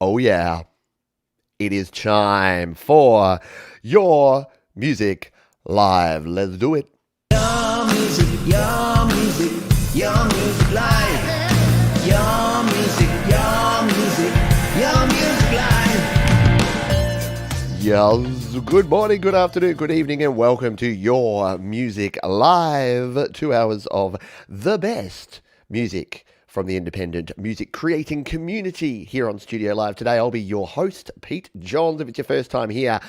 Oh yeah, it is time for your music live. Let's do it. Your music, your music, your music live. Your music, your music, your music live. Yes, good morning, good afternoon, good evening, and welcome to your music live. 2 hours of the best music from the independent music creating community here on Studio Live. Today I'll be your host, Pete Johns. If it's your first time here,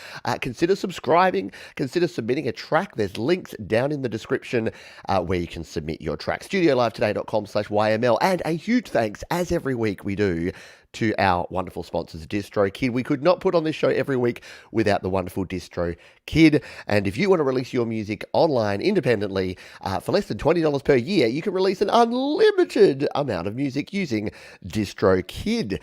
consider subscribing, consider submitting a track. There's links down in the description where you can submit your track. StudioLiveToday.com/YML. And a huge thanks, as every week we do, to our wonderful sponsors, DistroKid. We could not put on this show every week without the wonderful DistroKid. And if you want to release your music online independently for less than $20 per year, you can release an unlimited amount of music using DistroKid.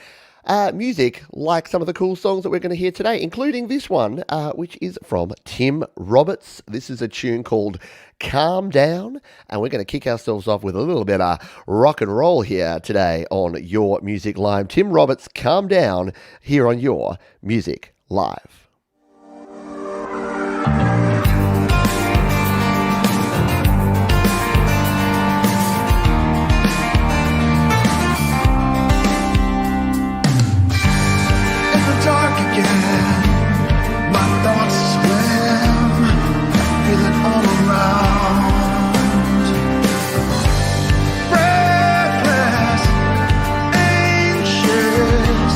Music like some of the cool songs that we're going to hear today, including this one, which is from Tim Roberts. This is a tune called Calm Down, and we're going to kick ourselves off with a little bit of rock and roll here today on Your Music Live. Tim Roberts, Calm Down, here on Your Music Live. Dark again, my thoughts swim, feel it all around. Breathless, anxious,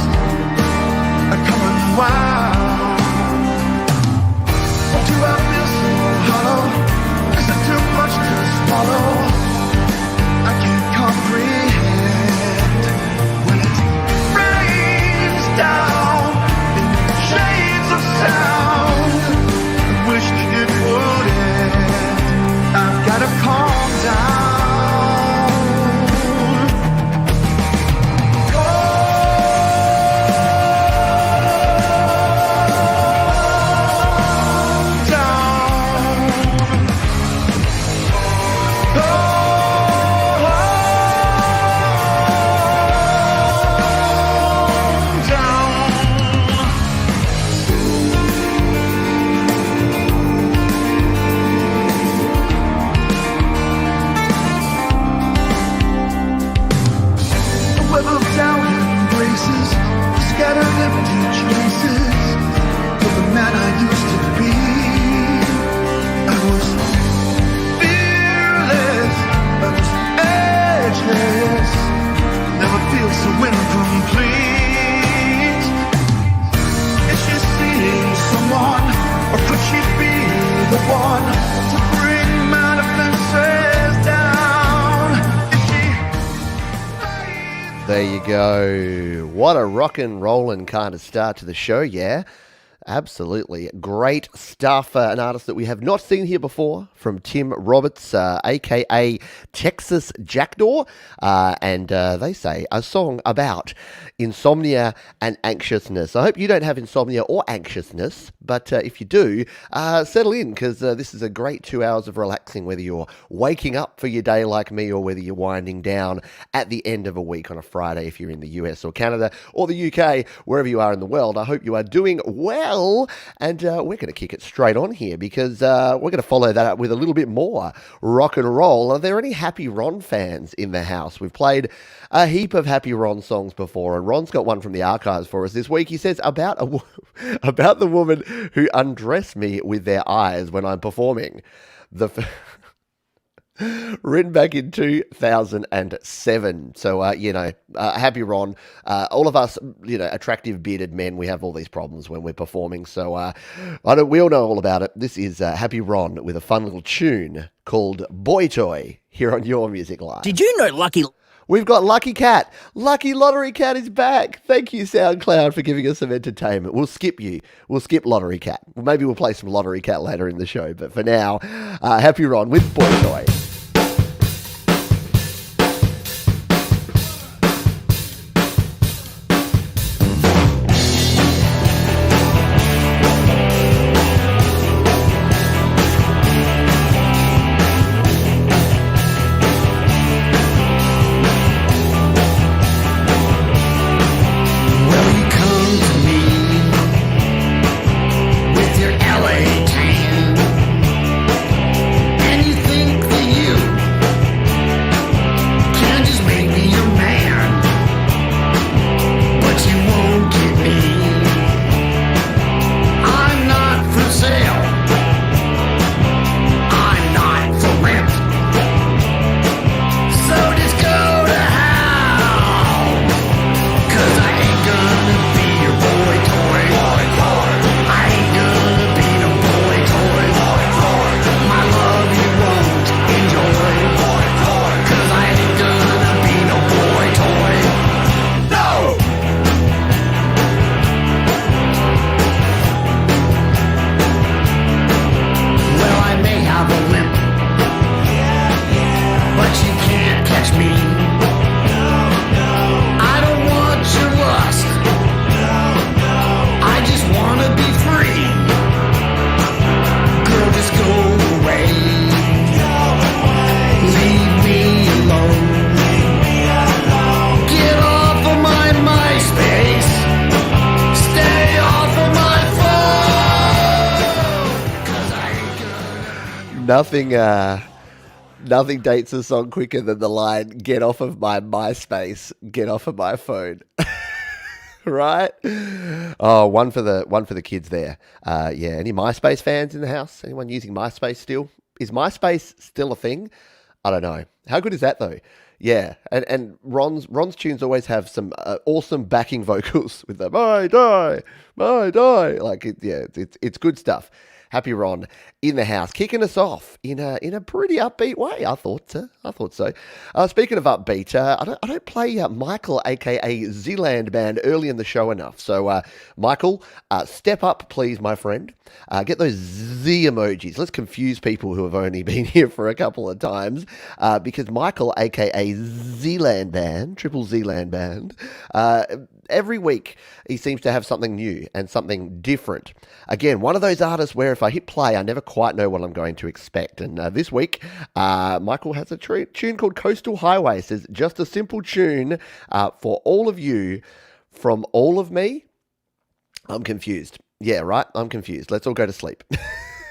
coming wild. Do I feel so hollow? Is it too much to swallow? I can't comprehend when it rains down. Shades of sound, I wish it wouldn't. I've gotta calm down. Calm down. Scattered empty traces of the man I used to be. I was fearless, I was edgeless, never feel so incomplete. Is she seeing someone, or could she be the one to bring my defenses down? Is she There you go. What a rock and rollin' kind of start to the show, yeah? Absolutely. Great stuff. An artist that we have not seen here before from Tim Roberts, a.k.a. Texas Jackdaw. And they say a song about insomnia and anxiousness. I hope you don't have insomnia or anxiousness, but if you do, settle in, because this is a great 2 hours of relaxing, whether you're waking up for your day like me or whether you're winding down at the end of a week on a Friday if you're in the US or Canada or the UK, wherever you are in the world. I hope you are doing well. And we're going to kick it straight on here, because we're going to follow that up with a little bit more rock and roll. Are there any Happy Ron fans in the house? We've played a heap of Happy Ron songs before, and Ron's got one from the archives for us this week. He says, about the woman who undressed me with their eyes when I'm performing. Written back in 2007. So, Happy Ron, all of us, attractive bearded men, we have all these problems when we're performing. So, we all know all about it. This is Happy Ron with a fun little tune called Boy Toy here on Your Music Live. Did you know We've got Lucky Cat. Lucky Lottery Cat is back. Thank you, SoundCloud, for giving us some entertainment. We'll skip you. We'll skip Lottery Cat. Maybe we'll play some Lottery Cat later in the show. But for now, Happy Ron with Boy Toy. Well, he comes Nothing, nothing dates a song quicker than the line, "Get off of my MySpace, get off of my phone." Right? Oh, one for the kids there. Yeah, any MySpace fans in the house? Anyone using MySpace still? Is MySpace still a thing? I don't know. How good is that though? Yeah, and Ron's tunes always have some awesome backing vocals with the my die. Like it's good stuff. Happy Ron in the house, kicking us off in a pretty upbeat way. I thought so. Speaking of upbeat, I don't play Michael, aka Zealand Band, early in the show enough. So Michael, step up, please, my friend. Get those Z emojis. Let's confuse people who have only been here for a couple of times, because Michael, aka Zealand Band, Triple Zealand Band, every week he seems to have something new and something different. Again, one of those artists where if I hit play, I never quite know what I'm going to expect. And this week, Michael has a tune called Coastal Highway. It says, just a simple tune for all of you from all of me. I'm confused. Yeah, right? I'm confused. Let's all go to sleep.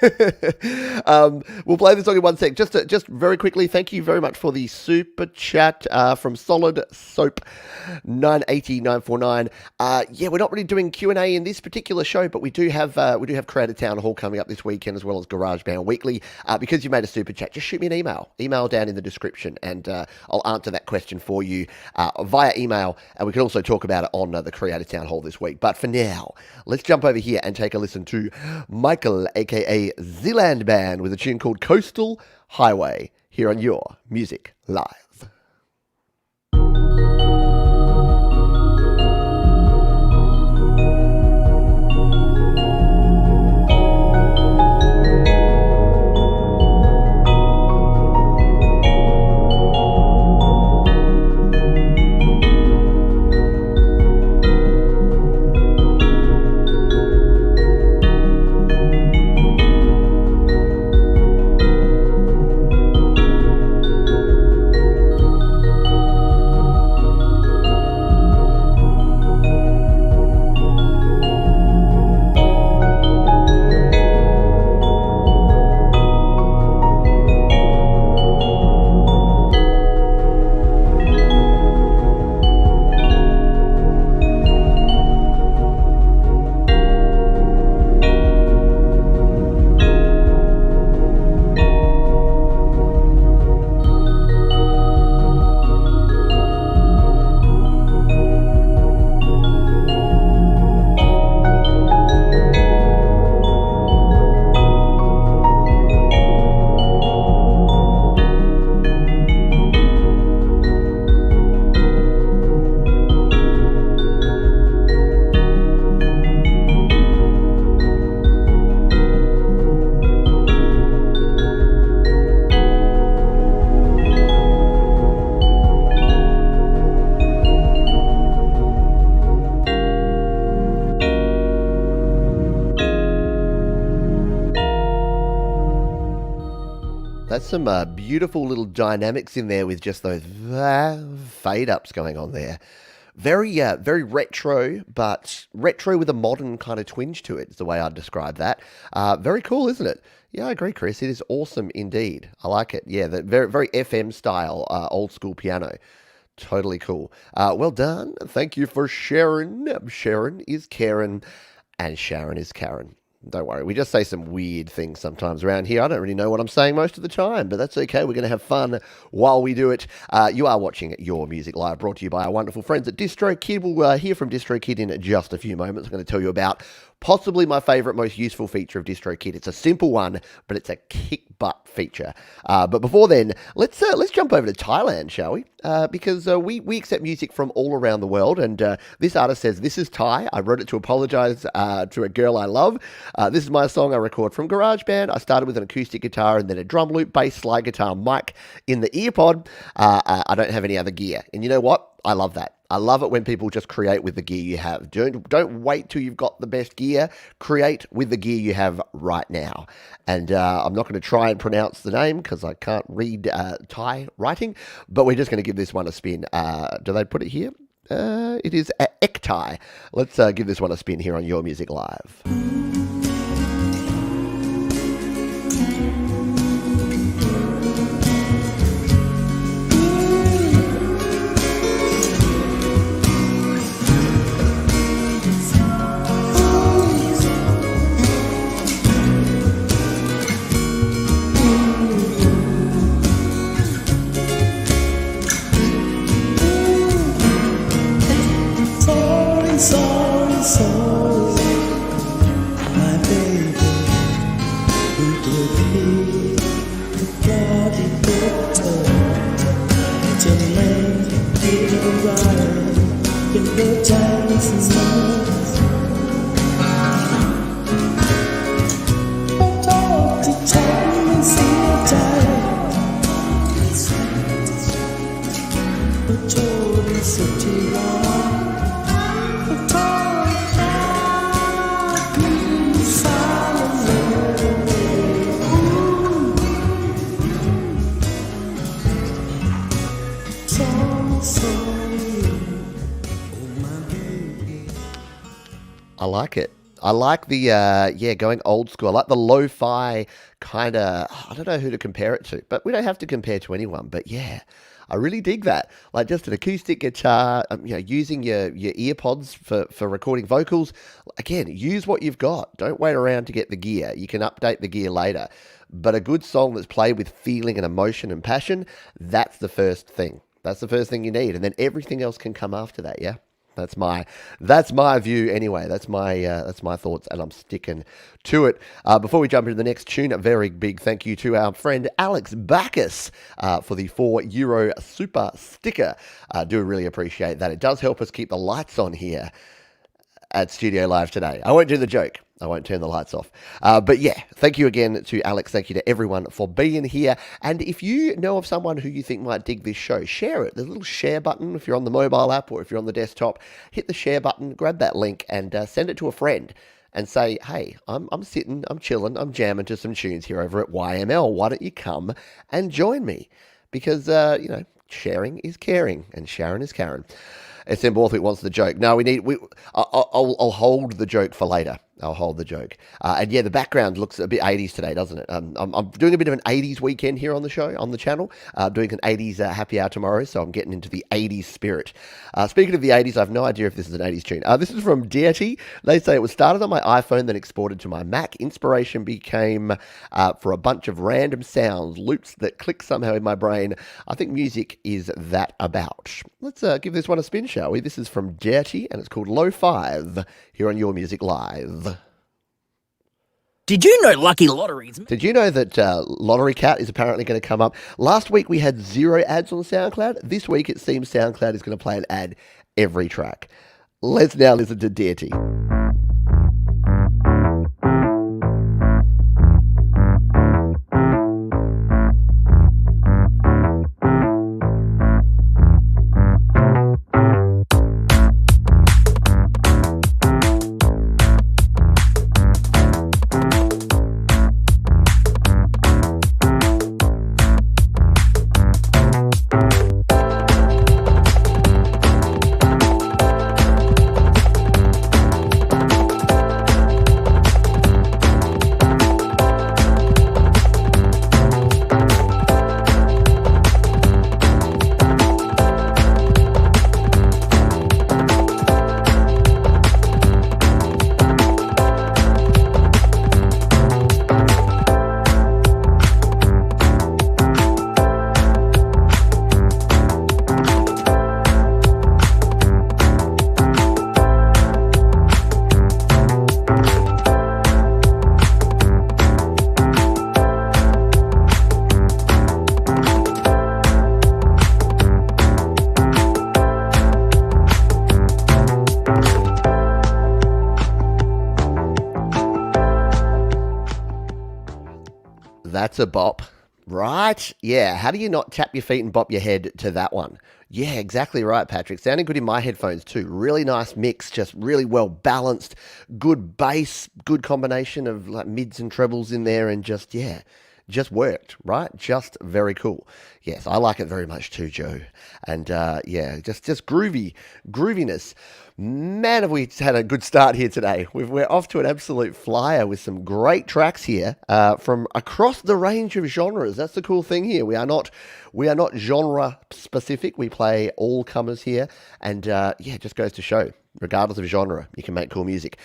We'll play this song in one sec. Just very quickly, thank you very much for the super chat from Solid Soap 949. Yeah, we're not really doing Q&A in this particular show, but we do have Creative Town Hall coming up this weekend, as well as GarageBand Weekly. Because you made a super chat, just shoot me an email down in the description, and I'll answer that question for you via email, and we can also talk about it on the Creative Town Hall this week. But for now, let's jump over here and take a listen to Michael, aka Zealand Band, with a tune called Coastal Highway, here on Your Music Live. That's some beautiful little dynamics in there with just those fade ups going on there. Very retro, but retro with a modern kind of twinge to it is the way I'd describe that. Very cool, isn't it? Yeah, I agree, Chris. It is awesome indeed. I like it. Yeah, the very FM style, old school piano. Totally cool. Well done. Thank you for sharing. Sharon is Karen, and Sharon is Karen. Don't worry, we just say some weird things sometimes around here. I don't really know what I'm saying most of the time, but that's okay. We're going to have fun while we do it. You are watching Your Music Live, brought to you by our wonderful friends at DistroKid. We'll hear from DistroKid in just a few moments. I'm going to tell you about possibly my favorite, most useful feature of DistroKid. It's a simple one, but it's a kick butt feature. But before then, let's jump over to Thailand, shall we? Because we accept music from all around the world, and this artist says, "This is Thai. I wrote it to apologize to a girl I love. This is my song I record from GarageBand. I started with an acoustic guitar and then a drum loop, bass, slide guitar, mic in the earpod. I don't have any other gear." And you know what? I love that. I love it when people just create with the gear you have. Don't wait till you've got the best gear. Create with the gear you have right now. And I'm not going to try and pronounce the name because I can't read Thai writing, but we're just going to give this one a spin. Do they put it here? It is Eektai. Let's give this one a spin here on Your Music Live. sorry, sorry, my baby, who could be the bloody doctor to make it right in the Jackson's life. Talk to time and see the time. The told is city long. The told is silent. Sorry, oh my baby. I like it. I like the, going old school. I like the lo-fi kind of, I don't know who to compare it to, but we don't have to compare to anyone. But yeah, I really dig that. Like just an acoustic guitar, using your earpods for recording vocals. Again, use what you've got. Don't wait around to get the gear. You can update the gear later. But a good song that's played with feeling and emotion and passion, that's the first thing. That's the first thing you need. And then everything else can come after that, yeah? That's my view anyway. That's my thoughts, and I'm sticking to it. Before we jump into the next tune, a very big thank you to our friend Alex Bacchus for the €4 super sticker. Do really appreciate that. It does help us keep the lights on here at Studio Live today. I won't do the joke. I won't turn the lights off. But yeah, thank you again to Alex. Thank you to everyone for being here. And if you know of someone who you think might dig this show, share it. There's a little share button if you're on the mobile app or if you're on the desktop. Hit the share button, grab that link and send it to a friend and say, hey, I'm sitting, I'm chilling, I'm jamming to some tunes here over at YML. Why don't you come and join me? Because, sharing is caring and Sharon is Karen. SM Borthwick wants the joke. No, I'll hold the joke for later. I'll hold the joke. And yeah, the background looks a bit 80s today, doesn't it? I'm doing a bit of an 80s weekend here on the show, on the channel. Doing an 80s happy hour tomorrow, so I'm getting into the 80s spirit. Speaking of the 80s, I have no idea if this is an 80s tune. This is from Deity. They say it was started on my iPhone, then exported to my Mac. Inspiration became for a bunch of random sounds, loops that click somehow in my brain. I think music is that about. Let's give this one a spin, shall we? This is from Deity, and it's called Low 5 here on Your Music Live. Did you know Lucky Lotteries? Did you know that Lottery Cat is apparently going to come up? Last week we had 0 ads on SoundCloud. This week it seems SoundCloud is going to play an ad every track. Let's now listen to Deity. That's a bop, right? Yeah, how do you not tap your feet and bop your head to that one? Yeah, exactly right, Patrick. Sounding good in my headphones too. Really nice mix, just really well balanced. Good bass, good combination of like mids and trebles in there and just worked, right? Just very cool. Yes, I like it very much too, Joe. And just grooviness. Man, have we had a good start here today. We're off to an absolute flyer with some great tracks here from across the range of genres. That's the cool thing here. We are not genre specific. We play all comers here. And it just goes to show, regardless of genre, you can make cool music.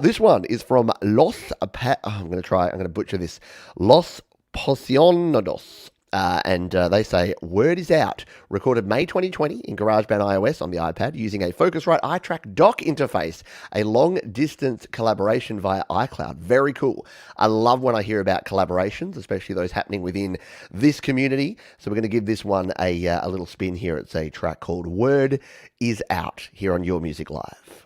This one is from I'm going to butcher this. Los Pocionados. And they say, Word is Out, recorded May 2020 in GarageBand iOS on the iPad using a Focusrite iTrack dock interface, a long-distance collaboration via iCloud. Very cool. I love when I hear about collaborations, especially those happening within this community. So we're going to give this one a little spin here. It's a track called Word is Out here on Your Music Live.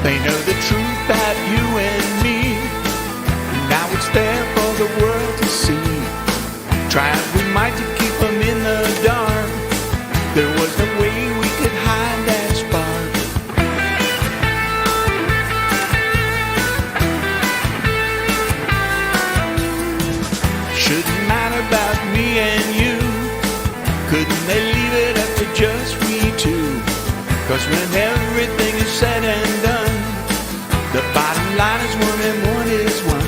They know the truth about you and me. Now it's there for the world to see. Try as we might to keep them in the dark. There was no way we could hide that spark. Shouldn't matter about me and you. Couldn't they leave it up to just we two? 'Cause when everything is said and done, the bottom line is one and one is one.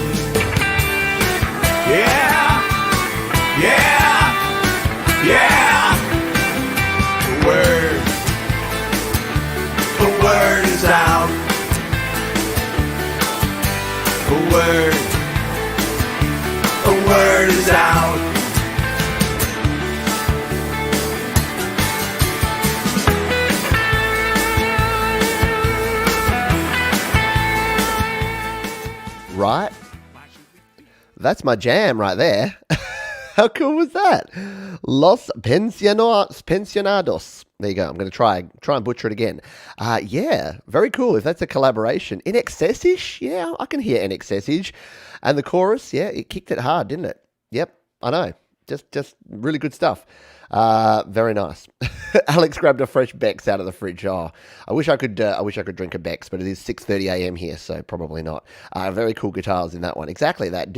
Yeah, yeah, yeah. The word is out. The word is out. Right? That's my jam right there. How cool was that? Los Pensionados. There you go. I'm going to try and butcher it again. Yeah, very cool. If that's a collaboration. In Excessish? Yeah, I can hear In Excessish. And the chorus, yeah, it kicked it hard, didn't it? Yep, I know. Just really good stuff. Very nice. Alex grabbed a fresh Beck's out of the fridge. Oh, I wish I could drink a Beck's, but it is 6:30 a.m. here, so probably not. Very cool guitars in that one. Exactly that.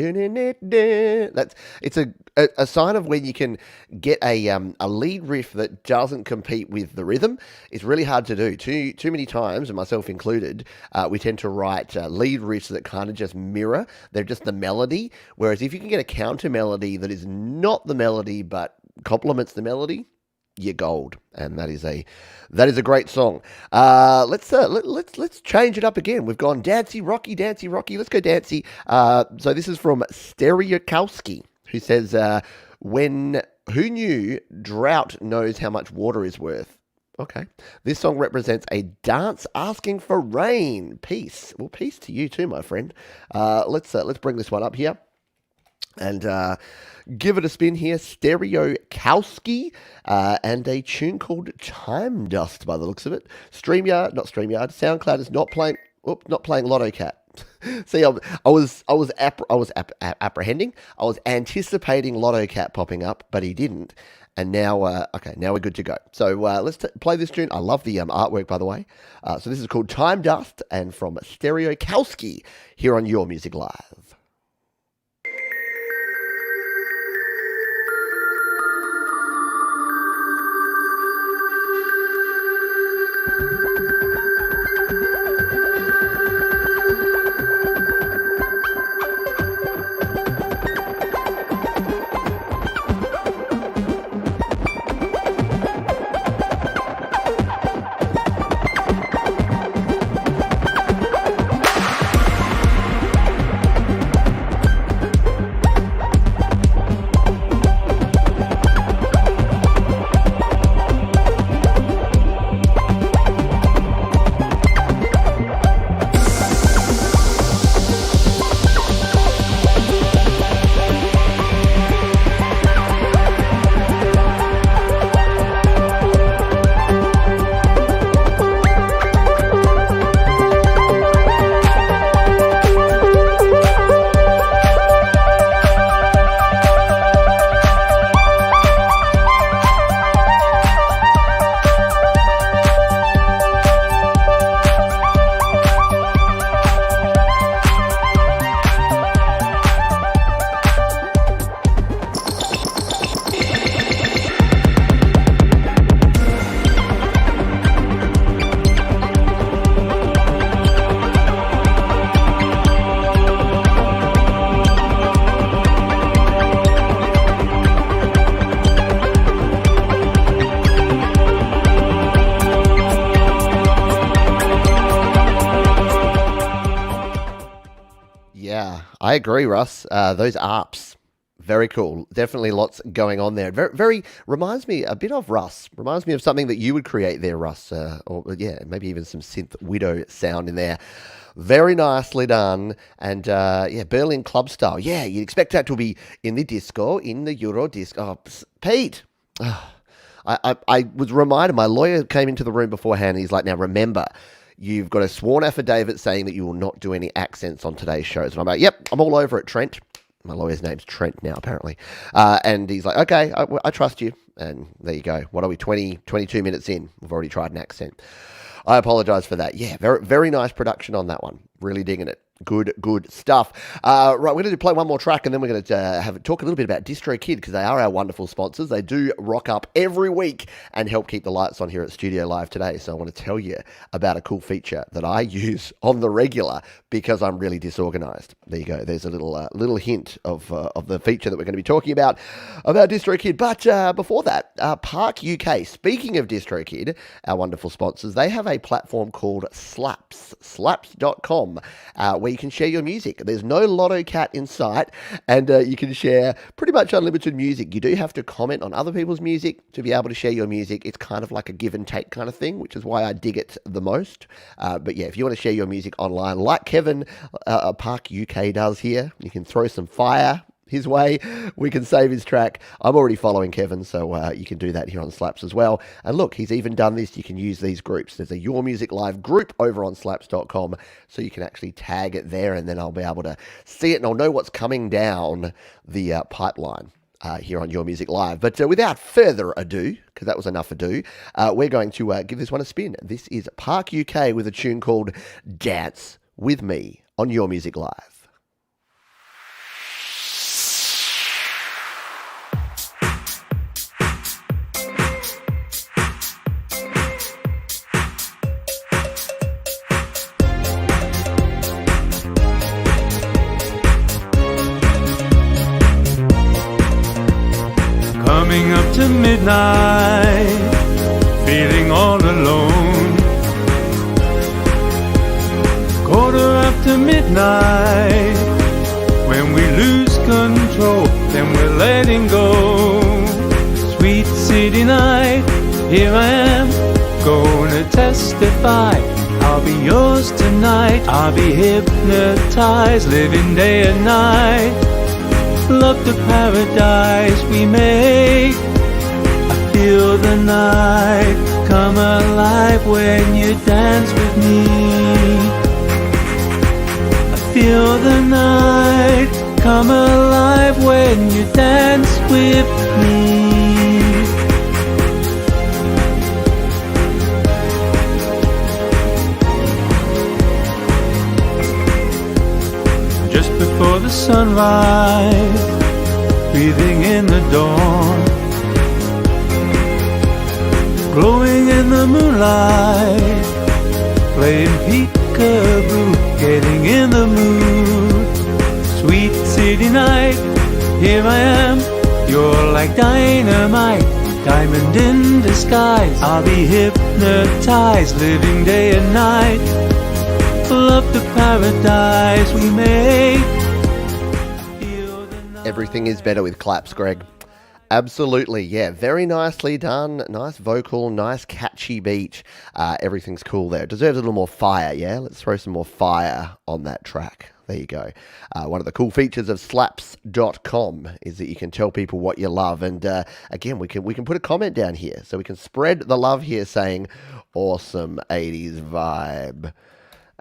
It's a sign of when you can get a lead riff that doesn't compete with the rhythm. It's really hard to do. Too many times, and myself included, we tend to write lead riffs that kind of just mirror. They're just the melody. Whereas if you can get a counter melody that is not the melody but complements the melody, you're gold. And that is a great song. Let's change it up again. We've gone dancey rocky. Let's go dancey. So this is from Stereokowski, who says, who knew drought knows how much water is worth? Okay. This song represents a dance asking for rain. Peace. Well, peace to you too, my friend. Let's bring this one up here and give it a spin here. Stereokowski, and a tune called Time Dust by the looks of it. SoundCloud is not playing Lotto Cat. See, I was apprehending. I was anticipating Lotto Cat popping up, but he didn't. And now, now we're good to go. So let's play this tune. I love the artwork, by the way. So this is called Time Dust, and from Stereokowski here on Your Music Live. I agree, Russ. Those ARPs, very cool. Definitely lots going on there. Very, very reminds me a bit of Russ. Reminds me of something that you would create there, Russ. Or yeah, maybe even some synth widow sound in there. Very nicely done. And yeah, Berlin club style. Yeah, you'd expect that to be in the disco, in the Euro disco. Oh, Pete. I was reminded, my lawyer came into the room beforehand and he's like, now remember, you've got a sworn affidavit saying that you will not do any accents on today's shows. And I'm like, yep, I'm all over it, Trent. My lawyer's name's Trent now, apparently. And he's like, okay, I trust you. And there you go. What are we, 22 minutes in? We've already tried an accent. I apologize for that. Yeah, very, very nice production on that one. Really digging it. Good stuff. Right, we're going to play one more track and then we're going to talk a little bit about DistroKid because they are our wonderful sponsors. They do rock up every week and help keep the lights on here at Studio Live today. So I want to tell you about a cool feature that I use on the regular because I'm really disorganized. There you go. There's a little hint of the feature that we're going to be talking about DistroKid. But before that, Park UK. Speaking of DistroKid, our wonderful sponsors, they have a platform called slaps.com where you can share your music. There's no Lotto Cat in sight, and you can share pretty much unlimited music. You do have to comment on other people's music to be able to share your music. It's kind of like a give and take kind of thing, which is why I dig it the most. But yeah, if you want to share your music online, like Kevin Park UK does here, you can throw some fire his way. We can save his track. I'm already following Kevin, so you can do that here on Slaps as well. And look, he's even done this. You can use these groups. There's a Your Music Live group over on slaps.com, so you can actually tag it there, and then I'll be able to see it, and I'll know what's coming down the pipeline here on Your Music Live. But without further ado, because that was enough ado, we're going to give this one a spin. This is Park UK with a tune called Dance With Me on Your Music Live. Coming up to midnight, feeling all alone. Quarter after midnight, when we lose control, then we're letting go. Sweet city night, here I am, gonna testify. I'll be yours tonight, I'll be hypnotized, living day and night. Love the paradise we make. I feel the night come alive when you dance with me. I feel the night come alive when you dance with me. Just before the sunrise, breathing in the dawn, glowing in the moonlight, playing peekaboo, getting in the mood. Sweet city night, here I am, you're like dynamite, diamond in disguise. I'll be hypnotized, living day and night. Love the paradise we make. Everything is better with claps, Greg. Absolutely, yeah. Very nicely done. Nice vocal, nice catchy beat. Everything's cool there. It deserves a little more fire, yeah? Let's throw some more fire on that track. There you go. One of the cool features of slaps.com is that you can tell people what you love. And again, we can put a comment down here. So we can spread the love here saying, awesome 80s vibe.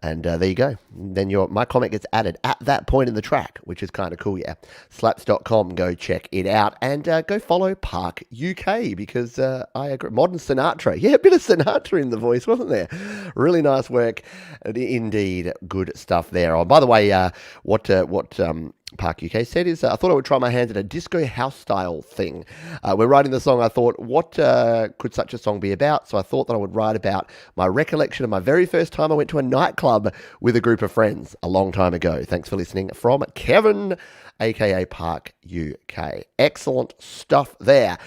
And there you go. Then my comment gets added at that point in the track, which is kind of cool, yeah. Slaps.com, go check it out. And go follow Park UK because I agree. Modern Sinatra. Yeah, a bit of Sinatra in the voice, wasn't there? Really nice work. Indeed, good stuff there. Oh, by the way, what Park UK said is, I thought I would try my hand at a disco house style thing. When writing the song, I thought, what could such a song be about? So I thought that I would write about my recollection of my very first time I went to a nightclub with a group of friends a long time ago. Thanks for listening from Kevin, aka Park UK. Excellent stuff there.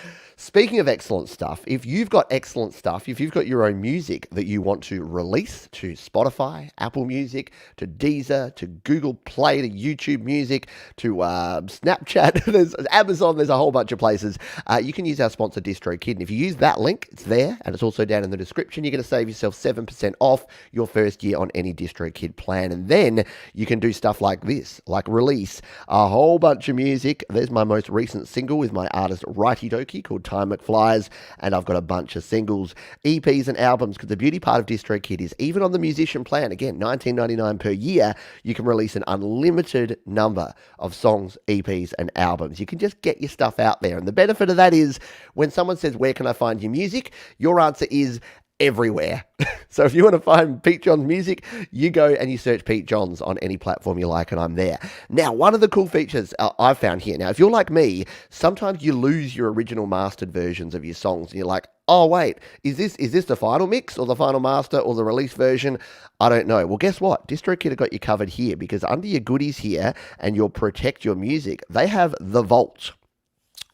Speaking of excellent stuff, if you've got excellent stuff, if you've got your own music that you want to release to Spotify, Apple Music, to Deezer, to Google Play, to YouTube Music, to Snapchat, there's Amazon, there's a whole bunch of places, you can use our sponsor DistroKid. And if you use that link, it's there, and it's also down in the description. You're going to save yourself 7% off your first year on any DistroKid plan. And then you can do stuff like this, like release a whole bunch of music. There's my most recent single with my artist Righty Doki called Time McFlies, and I've got a bunch of singles, EPs and albums, because the beauty part of DistroKid is even on the musician plan, again, $19.99 per year, you can release an unlimited number of songs, EPs and albums. You can just get your stuff out there. And the benefit of that is when someone says, where can I find your music? Your answer is everywhere. So if you want to find Pete John's music, you go and you search Pete John's on any platform you like, and I'm there. Now, one of the cool features I've found here, now, if you're like me, sometimes you lose your original mastered versions of your songs, and you're like, oh, wait, is this the final mix or the final master or the release version? I don't know. Well, guess what? DistroKid have got you covered here, because under your goodies here and your protect your music, they have the vault,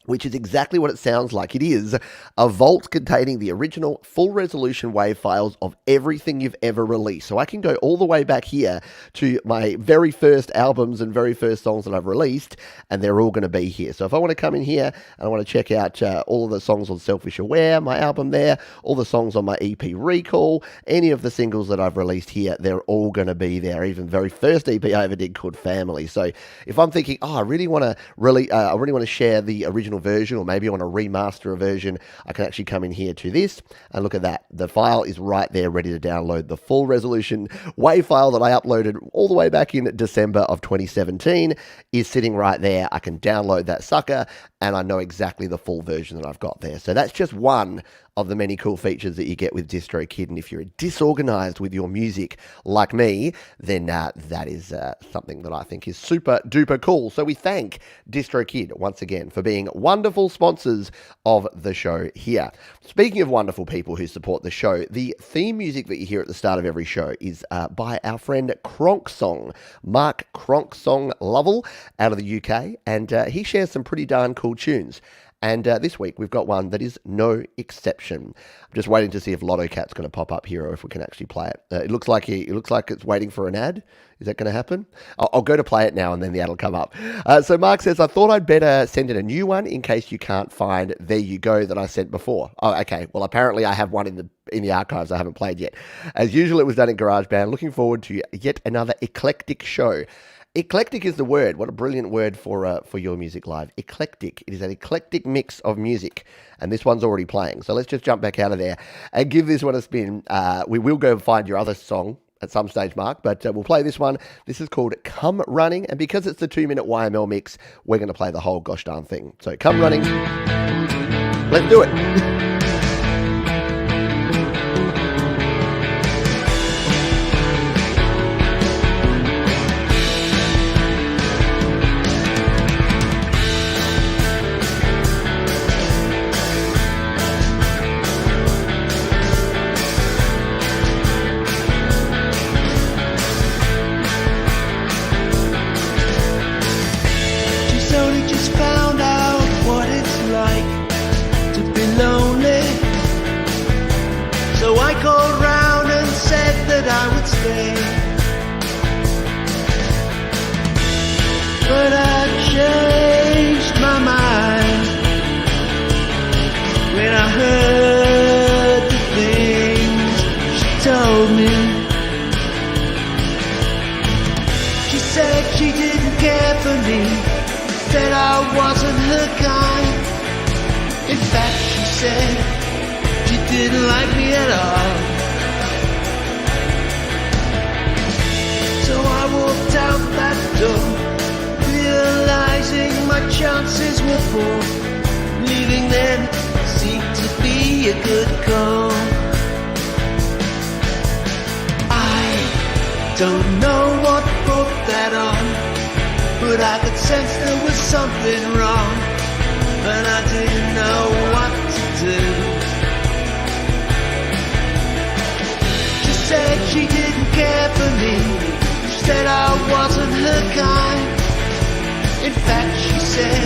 which is exactly what it sounds like. It is a vault containing the original full resolution WAV files of everything you've ever released. So I can go all the way back here to my very first albums and very first songs that I've released, and they're all going to be here. So if I want to come in here and I want to check out all of the songs on Selfish Aware, my album there, all the songs on my EP Recall, any of the singles that I've released here, they're all going to be there. Even very first EP I ever did called Family. So if I'm thinking, I really want to share the original version, or maybe I want to remaster a version, I can actually come in here to this and look at that. The file is right there ready to download. The full resolution WAV file that I uploaded all the way back in December of 2017 is sitting right there. I can download that sucker and I know exactly the full version that I've got there. So that's just one of the many cool features that you get with DistroKid. And if you're disorganized with your music like me, then that is something that I think is super duper cool. So we thank DistroKid once again for being wonderful sponsors of the show here. Speaking of wonderful people who support the show, the theme music that you hear at the start of every show is by our friend Cronk Song, Mark Cronk Song Lovell out of the UK, and he shares some pretty darn cool tunes. And this week we've got one that is no exception. I'm just waiting to see if Lotto Cat's going to pop up here or if we can actually play it. It looks like it's waiting for an ad. Is that going to happen? I'll go to play it now and then the ad will come up. So Mark says, I thought I'd better send in a new one in case you can't find There You Go that I sent before. Oh, okay. Well, apparently I have one in the archives I haven't played yet. As usual, it was done in GarageBand. Looking forward to yet another eclectic show. Eclectic is the word. What a brilliant word for your music live. Eclectic. It is an eclectic mix of music, and this one's already playing. So let's just jump back out of there and give this one a spin. We will go and find your other song at some stage, Mark, but we'll play this one. This is called Come Running, and because it's the 2-minute YML mix, we're going to play the whole gosh darn thing. So Come Running. Let's do it. But I changed my mind when I heard the things she told me. She said she didn't care for me, said I wasn't her kind. In fact, she said she didn't like me at all. So I walked out that door, realizing my chances were poor. Leaving then seemed to be a good call. I don't know what brought that on, but I could sense there was something wrong, and I didn't know what to do. She said she didn't care for me, said I wasn't her kind. In fact, she said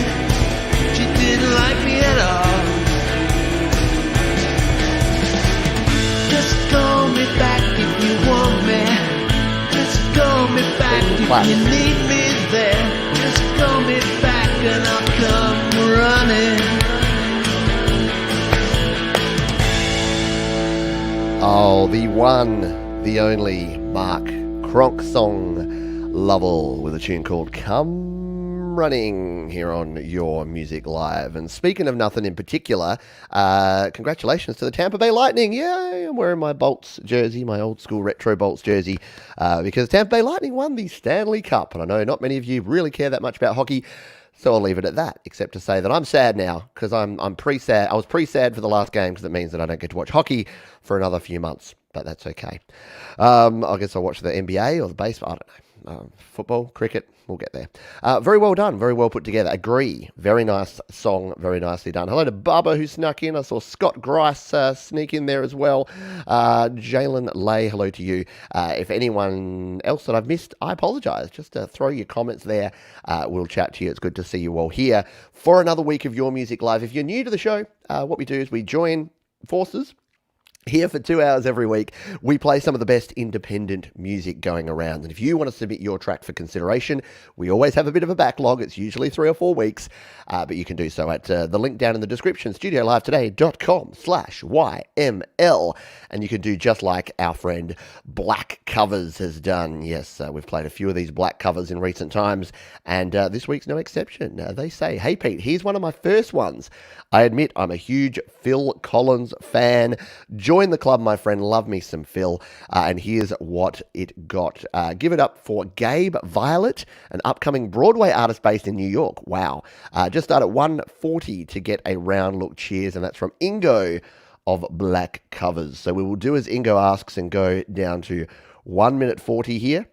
she didn't like me at all. call me back if you want me. Just call me back if you need me there. Just call me back and I'll come running. Oh, the one, the only Mark Cronk song, Lovell, with a tune called Come Running here on Your Music Live. And speaking of nothing in particular, congratulations to the Tampa Bay Lightning. Yeah, I'm wearing my Bolts jersey, my old school retro Bolts jersey, because Tampa Bay Lightning won the Stanley Cup. And I know not many of you really care that much about hockey, so I'll leave it at that, except to say that I'm sad now, because I'm pre-sad. I was pre-sad for the last game, because it means that I don't get to watch hockey for another few months, but that's okay. I guess I'll watch the NBA or the baseball, I don't know. Football, cricket, we'll get there. Very well done, very well put together. Agree. Very nice song, very nicely done. Hello to Bubba who snuck in. I saw Scott Grice sneak in there as well. Jalen Lay, hello to you. If anyone else that I've missed, I apologise. Just throw your comments there. We'll chat to you. It's good to see you all here for another week of Your Music Live. If you're new to the show, what we do is we join forces here for 2 hours every week. We play some of the best independent music going around. And if you want to submit your track for consideration, we always have a bit of a backlog. It's usually 3 or 4 weeks, but you can do so at the link down in the description, studiolivetoday.com/YML. And you can do just like our friend Black Covers has done. Yes, we've played a few of these Black Covers in recent times, and this week's no exception. They say, hey Pete, here's one of my first ones. I admit I'm a huge Phil Collins fan. Join the club, my friend. Love me some Phil. And here's what it got. Give it up for Gabe Violet, an upcoming Broadway artist based in New York. Wow. Just start at $1.40 to get a round look. Cheers. And that's from Ingo of Black Covers. So we will do as Ingo asks and go down to 1 minute 40 here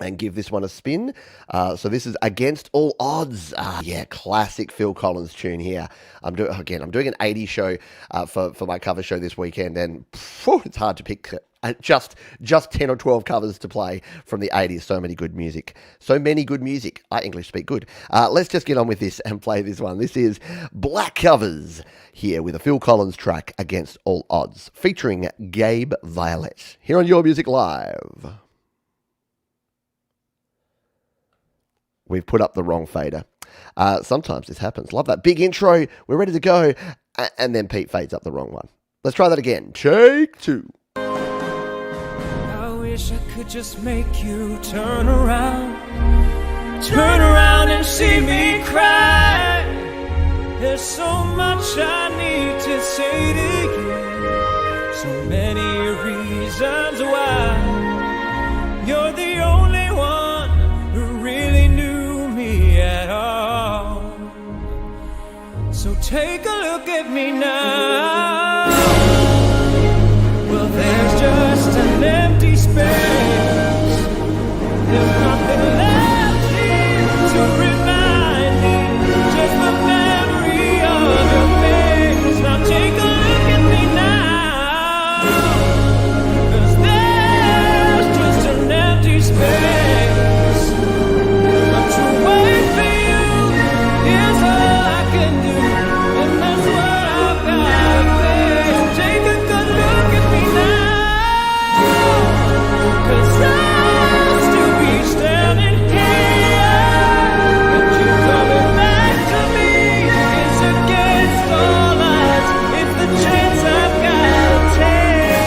and give this one a spin. So this is Against All Odds. Yeah, classic Phil Collins tune here. I'm doing an 80s show for my cover show this weekend, and it's hard to pick just 10 or 12 covers to play from the 80s. So many good music. I English speak good. Let's just get on with this and play this one. This is Black Covers here with a Phil Collins track, Against All Odds, featuring Gabe Violet, here on Your Music Live. We've put up the wrong fader. Sometimes this happens. Love that big intro. We're ready to go. And then Pete fades up the wrong one. Let's try that again. Take 2. I wish I could just make you turn around and see me cry. There's so much I need to say to you. So many reasons why. You're the only one who really knew me at all. So take a look at me now. Well, there's just an empty space. There's nothing left here to remind me. Just the memory of your face. Now take a look at me now. 'Cause there's just an empty space. But to wait for you is all I can do. And that's what I've got to face. Take a good look at me now. 'Cause I'll still be standing here. And you coming back to me is against all odds. It's the chance I've got to take.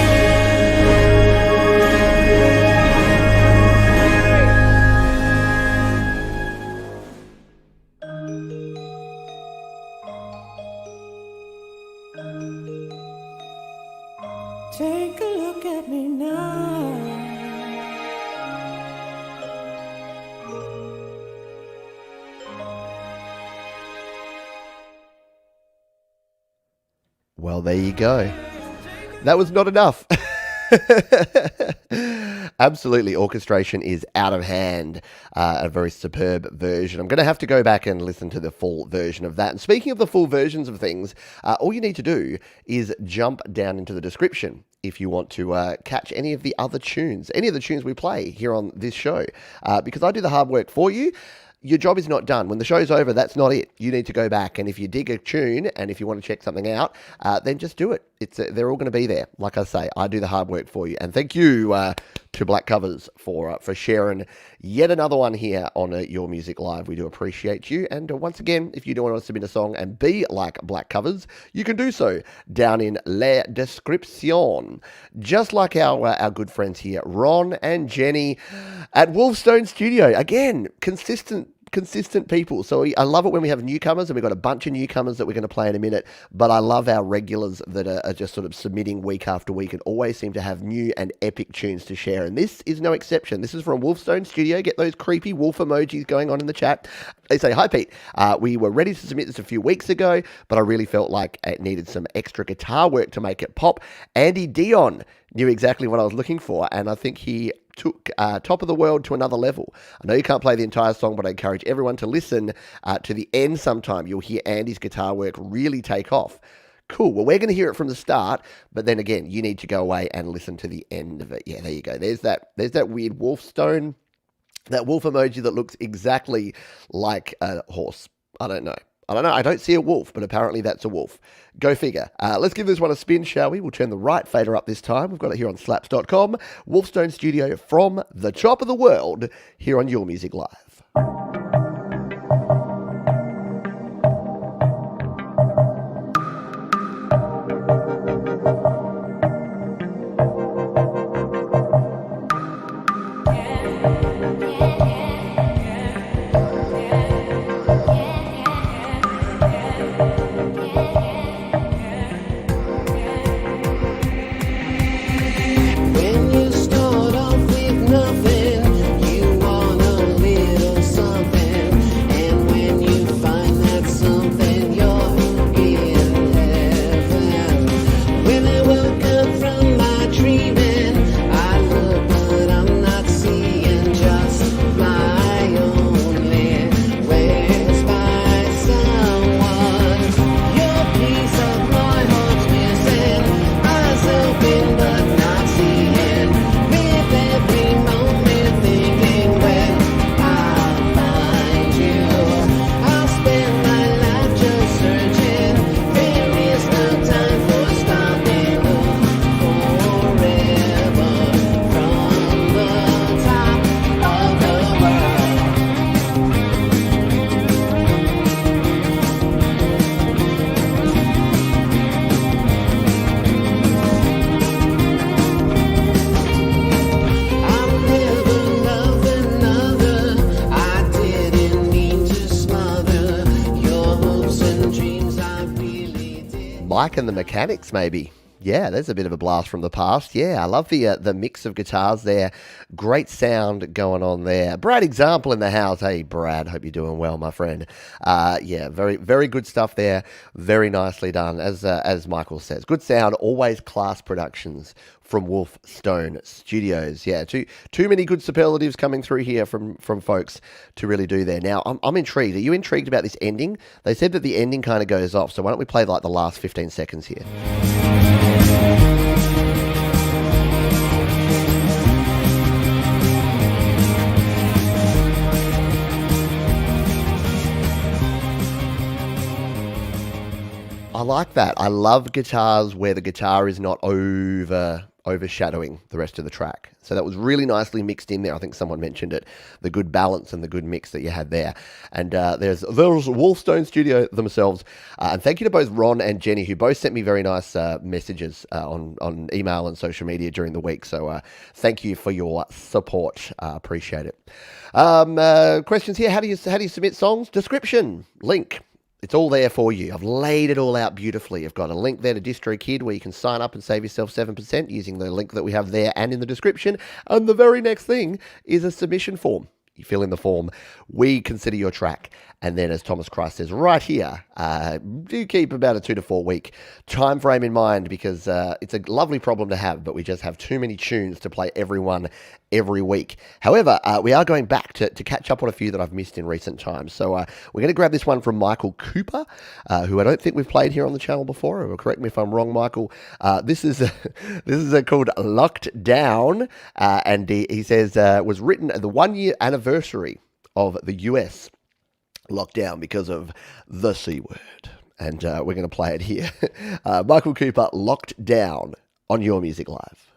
Take a look at me now. Well, there you go. That was not enough. Absolutely, orchestration is out of hand. A very superb version. I'm going to have to go back and listen to the full version of that. And speaking of the full versions of things, all you need to do is jump down into the description if you want to catch any of the other tunes, any of the tunes we play here on this show, because I do the hard work for you. your job is not done. When the show's over, that's not it. You need to go back. And if you dig a tune and if you want to check something out, then just do it. They're all going to be there. Like I say, I do the hard work for you. And thank you to Black Covers for sharing yet another one here on Your Music Live. We do appreciate you. And once again, if you do want to submit a song and be like Black Covers, you can do so down in La Description. Just like our good friends here, Ron and Jenny at Wolfstone Studio. Again, consistent people. So I love it when we have newcomers, and we've got a bunch of newcomers that we're going to play in a minute, but I love our regulars that are just sort of submitting week after week and always seem to have new and epic tunes to share, and this is no exception. This is from Wolfstone Studio. Get those creepy wolf emojis going on in the chat. They say, "Hi Pete, we were ready to submit this a few weeks ago, but I really felt like it needed some extra guitar work to make it pop. Andy Dion knew exactly what I was looking for, and I think he took Top of the World to another level. I know you can't play the entire song, but I encourage everyone to listen to the end sometime. You'll hear Andy's guitar work really take off." Cool. Well, we're going to hear it from the start, but then again, you need to go away and listen to the end of it. Yeah, there you go. There's that weird Wolfstone, that wolf emoji that looks exactly like a horse. I don't know. I don't see a wolf, but apparently that's a wolf. Go figure. Let's give this one a spin, shall we? We'll turn the right fader up this time. We've got it here on slaps.com. Wolfstone Studio from the top of the world here on Your Music Live. When you start off with nothing, you want a little something. And when you find that something, you're in heaven. When I woke up from my dreaming, I look, but I'm not seeing just my only ways by someone. Your piece of my heart's missing. Eyes open, but not seeing. With every moment thinking when I'll find you. I'll spend my life just searching. There is no time for stopping. Look forever from the top of the world. I'll never love another. I didn't mean to smother your hopes and dreams. I really did. Mike and the Mechanics, maybe. Yeah, there's a bit of a blast from the past. Yeah, I love the mix of guitars there. Great sound going on there. Brad Example in the house. Hey, Brad, hope you're doing well, my friend. Yeah, very, very good stuff there. Very nicely done, as Michael says. Good sound, always class productions from Wolfstone Studios. Yeah, too many good superlatives coming through here from folks to really do there. Now, I'm intrigued. Are you intrigued about this ending? They said that the ending kind of goes off, so why don't we play like the last 15 seconds here? I like that. I love guitars where the guitar is not overshadowing the rest of the track. So that was really nicely mixed in there. I think someone mentioned it, the good balance and the good mix that you had there. And there's Wolfstone Studio themselves. And thank you to both Ron and Jenny, who both sent me very nice messages on email and social media during the week. So thank you for your support. Appreciate it. Questions here. How do you submit songs? Description, link. It's all there for you. I've laid it all out beautifully. I've got a link there to DistroKid where you can sign up and save yourself 7% using the link that we have there and in the description. And the very next thing is a submission form. You fill in the form. We consider your track. And then, as Thomas Christ says right here, do keep about a 2 to 4 week time frame in mind because it's a lovely problem to have, but we just have too many tunes to play everyone every week. However, we are going back to catch up on a few that I've missed in recent times. So we're going to grab this one from Michael Cooper, who I don't think we've played here on the channel before. Or correct me if I'm wrong, Michael. This is called Locked Down, and he says was written at the 1 year anniversary of the US locked down because of the C word. And we're going to play it here. Michael Cooper, Locked Down, on Your Music Live.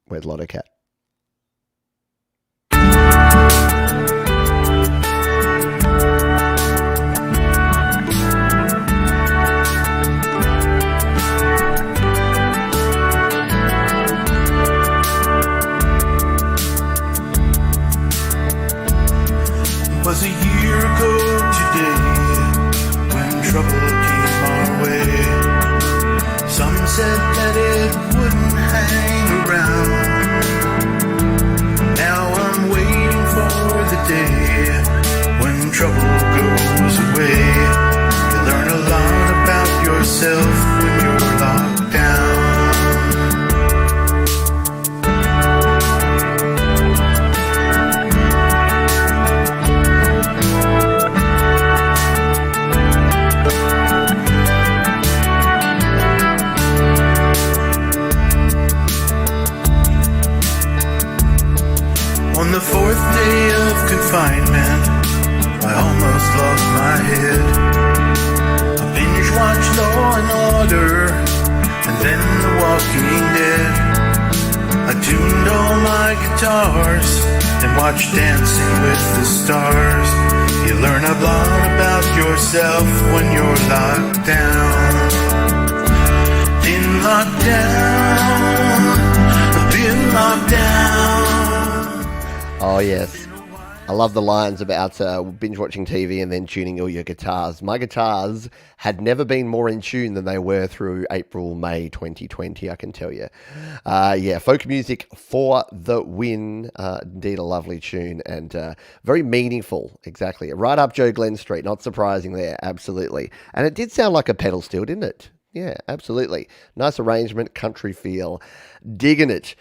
Where's Lotto Cat? Was a year ago today when trouble came our way. Some said that it wouldn't hang around. Now I'm waiting for the day when trouble goes away. You learn a lot about yourself when you're locked down. On the fourth day of confinement, I almost lost my head. I binge watched Law and Order, and then The Walking Dead. I tuned all my guitars and watched Dancing with the Stars. You learn a lot about yourself when you're locked down. In lockdown, been locked down. Oh, yes. I love the lines about binge watching TV and then tuning all your guitars. My guitars had never been more in tune than they were through April, May 2020, I can tell you. Yeah, folk music for the win. Indeed, a lovely tune and very meaningful, exactly. Right up Joe Glenn Street, not surprising there, absolutely. And it did sound like a pedal steel, didn't it? Yeah, absolutely. Nice arrangement, country feel. Digging it.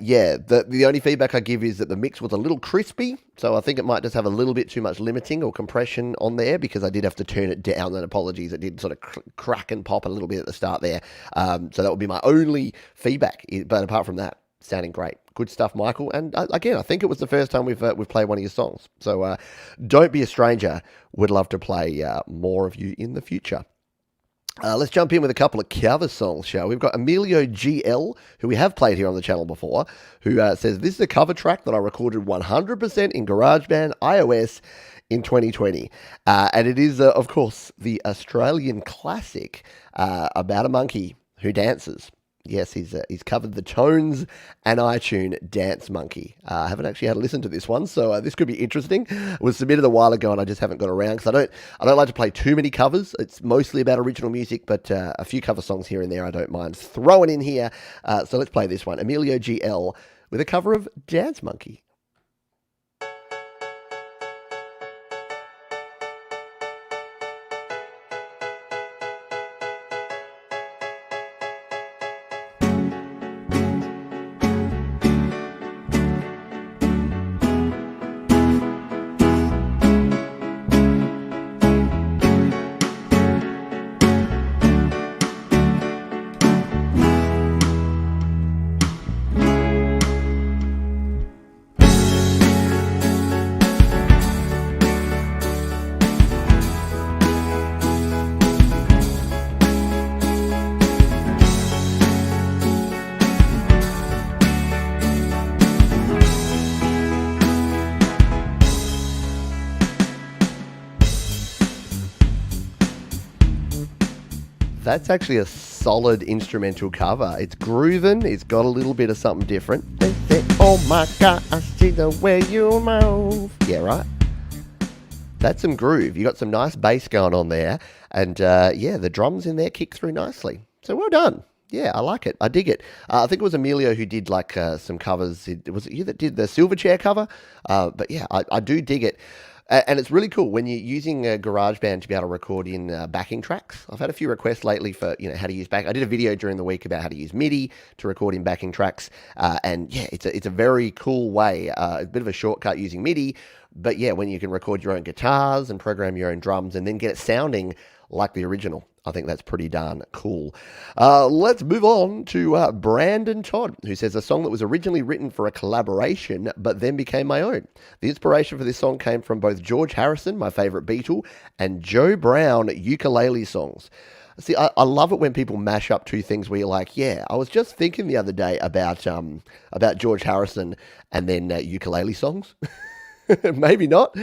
Yeah, the only feedback I give is that the mix was a little crispy, so I think it might just have a little bit too much limiting or compression on there because I did have to turn it down, and apologies, it did sort of crack and pop a little bit at the start there. So that would be my only feedback, but apart from that, sounding great. Good stuff, Michael. And again, I think it was the first time we've played one of your songs. So don't be a stranger. Would love to play more of you in the future. Let's jump in with a couple of cover songs, shall we? We've got Emilio GL, who we have played here on the channel before, who says, this is a cover track that I recorded 100% in GarageBand iOS in 2020. And it is, of course, the Australian classic about a monkey who dances. Yes, he's covered the Tones and iTunes Dance Monkey. I haven't actually had a listen to this one, so this could be interesting. It was submitted a while ago, and I just haven't got around because I don't like to play too many covers. It's mostly about original music, but a few cover songs here and there I don't mind throwing in here. So let's play this one, Emilio GL with a cover of Dance Monkey. That's actually a solid instrumental cover. It's grooving. It's got a little bit of something different. They say, oh my God, I see the way you move. Yeah, right? That's some groove. You got some nice bass going on there. And yeah, the drums in there kick through nicely. So well done. Yeah, I like it. I dig it. I think it was Emilio who did like some covers. Was it you that did the Silverchair cover? But yeah, I do dig it. And it's really cool when you're using GarageBand to be able to record in backing tracks. I've had a few requests lately for how to use I did a video during the week about how to use MIDI to record in backing tracks, and yeah, it's a very cool way. A bit of a shortcut using MIDI, but yeah, when you can record your own guitars and program your own drums and then get it sounding like the original. I think that's pretty darn cool. Let's move on to Brandon Todd, who says a song that was originally written for a collaboration, but then became my own. The inspiration for this song came from both George Harrison, my favorite Beatle, and Joe Brown ukulele songs. See, I love it when people mash up two things where you're like, yeah, I was just thinking the other day about George Harrison and then ukulele songs. Maybe not.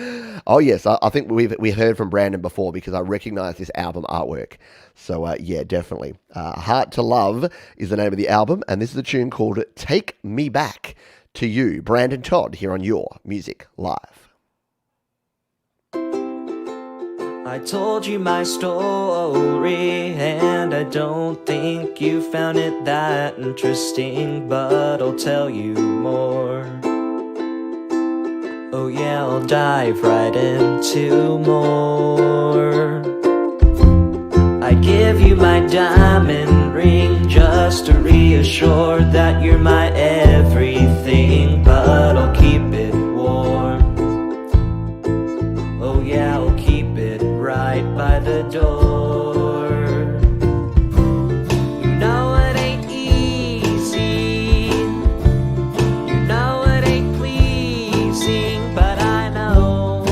Oh yes, I think we've heard from Brandon before because I recognize this album artwork. So yeah, definitely. Heart to Love is the name of the album, and this is a tune called Take Me Back to You. Brandon Todd here on Your Music Live. I told you my story, and I don't think you found it that interesting, but I'll tell you more. Oh yeah, I'll dive right into more. I give you my diamond ring just to reassure that you're my everything, but I'll keep it warm. Oh yeah, I'll keep it right by the door. You know it ain't easy, you know it ain't pleasing, but I know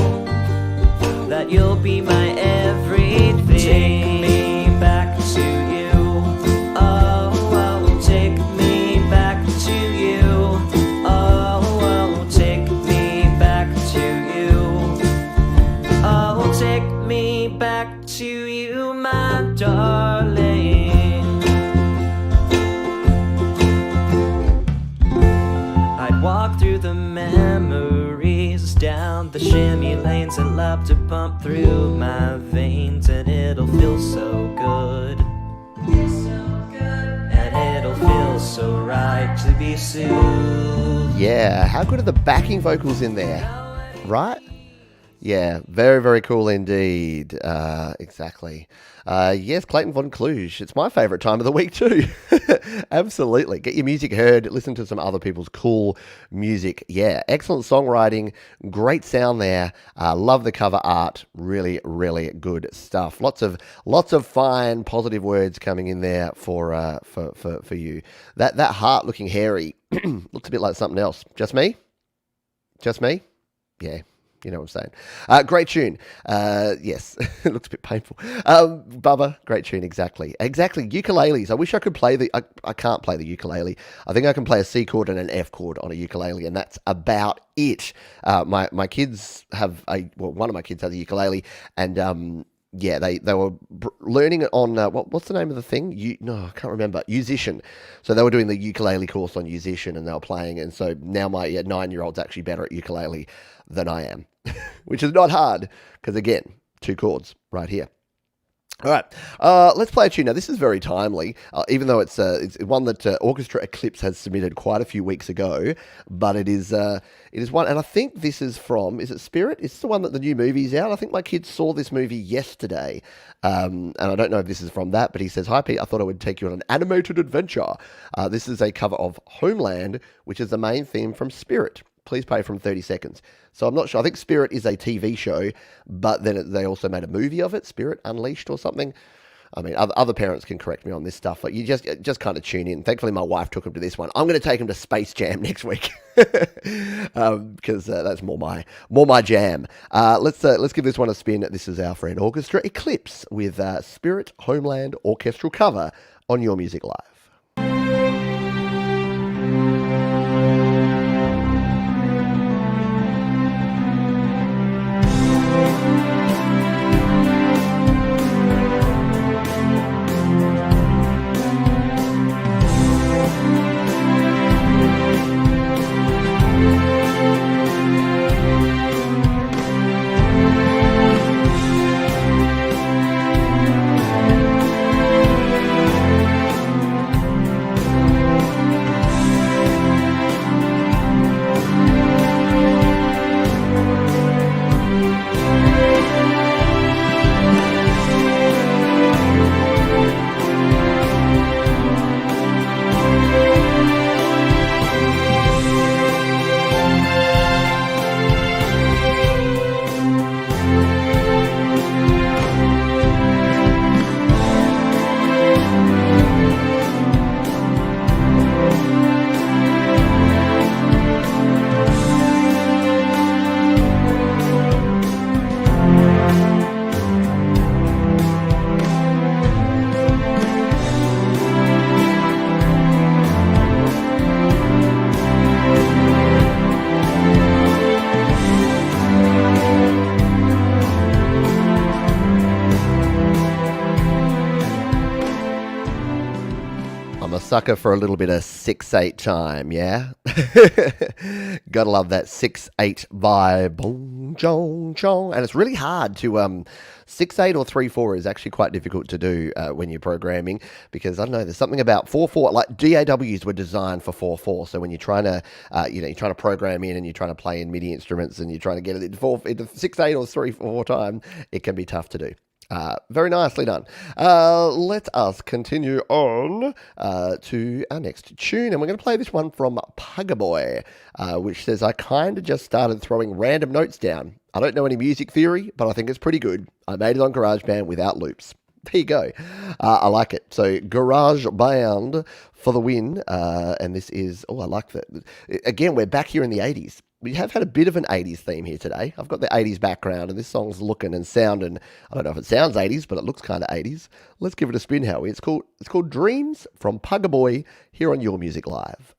that you'll be my everything. Take me back to you, oh, oh, take me back to you, oh, oh, take me back to you, oh, take me back to you, my darling. I'd walk through the memories, down the shimmy lanes, and love to pump through my veins, and it'll feel so good. And it'll feel so right to be soothed. Yeah, how good are the backing vocals in there, right? Yeah, very, very cool indeed. Exactly. Yes, Clayton Von Kluge. It's my favourite time of the week too. Absolutely. Get your music heard. Listen to some other people's cool music. Yeah, excellent songwriting. Great sound there. Love the cover art. Really, really good stuff. Lots of fine, positive words coming in there for you. That heart looking hairy looks a bit like something else. Just me? Just me? Yeah. You know what I'm saying. Great tune. Yes, it looks a bit painful. Bubba, great tune, exactly. Ukuleles. I wish I could play I can't play the ukulele. I think I can play a C chord and an F chord on a ukulele, and that's about it. My kids have one of my kids has a ukulele, and yeah, they were learning it on, what's the name of the thing? I can't remember. Musician. So they were doing the ukulele course on Musician, and they were playing, and so now my 9-year-old's actually better at ukulele than I am, which is not hard, because again, 2 chords right here. All right, let's play a tune. Now, this is very timely, even though it's one that Orchestra Eclipse has submitted quite a few weeks ago, but it is one, and I think this is from, is it Spirit? It's the one that the new movie's out. I think my kids saw this movie yesterday, and I don't know if this is from that, but he says, "Hi Pete, I thought I would take you on an animated adventure." This is a cover of Homeland, which is the main theme from Spirit. Please play from 30 seconds. So I'm not sure. I think Spirit is a TV show, but then they also made a movie of it, Spirit Unleashed or something. I mean, other parents can correct me on this stuff, but you just kind of tune in. Thankfully, my wife took him to this one. I'm going to take him to Space Jam next week because that's more my jam. Let's give this one a spin. This is our friend Orchestra Eclipse with Spirit Homeland orchestral cover on Your Music Live. sucker for a little bit of 6/8 time, yeah? Gotta love that 6/8 vibe. Boom, chong, chong. And it's really hard to 6/8 or 3/4 is actually quite difficult to do when you're programming, because I don't know, there's something about 4/4, like DAWs were designed for 4/4. So when you're trying to you're trying to program in and you're trying to play in MIDI instruments and you're trying to get it into 6/8 or 3/4 time, it can be tough to do. Very nicely done. Let us continue on to our next tune, and we're going to play this one from Puggaboy, which says, I kind of just started throwing random notes down. I don't know any music theory, but I think it's pretty good. I made it on GarageBand without loops. There you go. I like it. So GarageBand for the win, and this is, I like that. Again, we're back here in the 80s. We have had a bit of an 80s theme here today. I've got the 80s background, and this song's looking and sounding, I don't know if it sounds 80s, but it looks kind of 80s. Let's give it a spin, Howie. It's called Dreams from Puggaboy here on Your Music Live.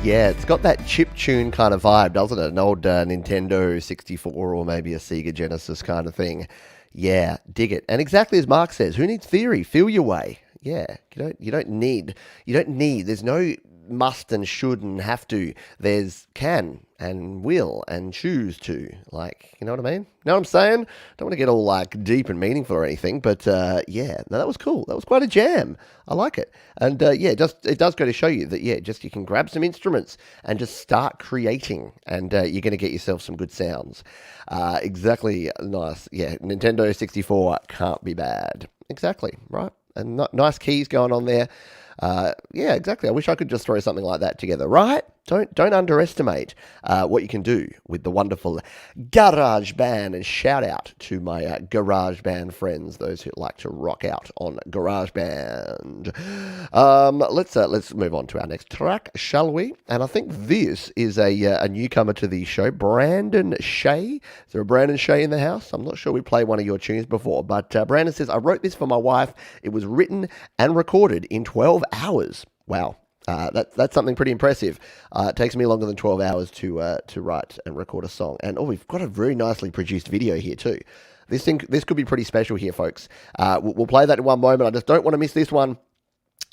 Yeah, it's got that chiptune kind of vibe, doesn't it? An old Nintendo 64 or maybe a Sega Genesis kind of thing. Yeah, dig it. And exactly as Mark says, who needs theory? Feel your way. Yeah, you don't need. There's no must and should and have to. There's can and will and choose to. Like, you know what I mean? Know what I'm saying? Don't want to get all like deep and meaningful or anything, but yeah, no, that was cool. That was quite a jam. I like it. And yeah, it does go to show you that, yeah, just you can grab some instruments and just start creating, and you're going to get yourself some good sounds. Exactly. Nice. Yeah, Nintendo 64 can't be bad. Exactly. Right. And nice keys going on there. Yeah, exactly. I wish I could just throw something like that together, right? Don't underestimate what you can do with the wonderful GarageBand, and shout out to my GarageBand friends, those who like to rock out on GarageBand. Let's move on to our next track, shall we? And I think this is a newcomer to the show, Brandon Shea. Is there a Brandon Shea in the house? I'm not sure we played one of your tunes before, but Brandon says, I wrote this for my wife. It was written and recorded in 12 hours. Wow. That's something pretty impressive. It takes me longer than 12 hours to write and record a song. And we've got a very nicely produced video here too. This could be pretty special here, folks. We'll play that in one moment. I just don't want to miss this one.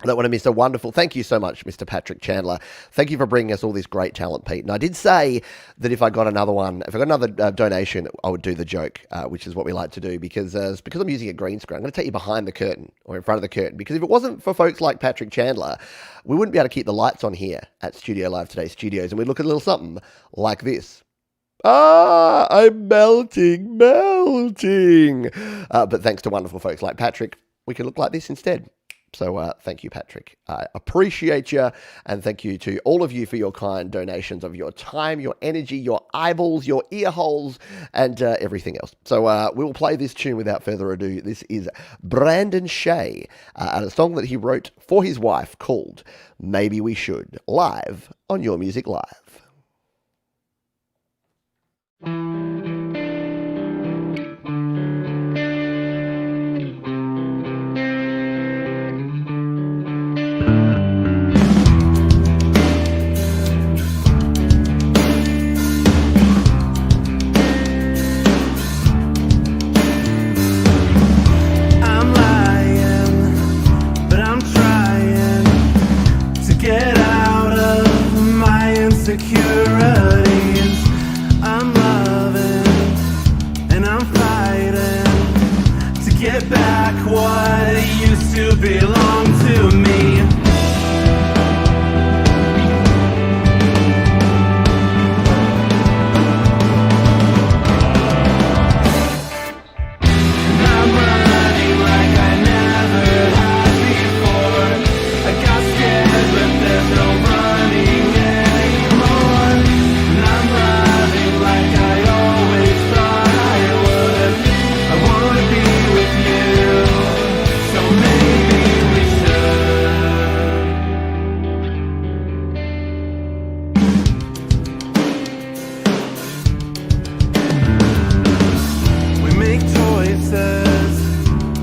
I don't want to miss a wonderful... Thank you so much, Mr. Patrick Chandler. Thank you for bringing us all this great talent, Pete. And I did say that if I got another donation, I would do the joke, which is what we like to do, because I'm using a green screen. I'm going to take you behind the curtain, or in front of the curtain, because if it wasn't for folks like Patrick Chandler, we wouldn't be able to keep the lights on here at Studio Live Today Studios, and we'd look at a little something like this. I'm melting. But thanks to wonderful folks like Patrick, we can look like this instead. So thank you, Patrick. I appreciate you, and thank you to all of you for your kind donations of your time, your energy, your eyeballs, your ear holes, and everything else. So we will play this tune without further ado. This is Brandon Shea, and a song that he wrote for his wife called Maybe We Should, live on Your Music Live. insecurities. I'm loving and I'm fighting to get back what used to belong to me. I'm running like I never had before. I got scared, but there's no running anymore. And I'm loving like I always thought I would. I wanna be with you, so maybe we should. We make choices,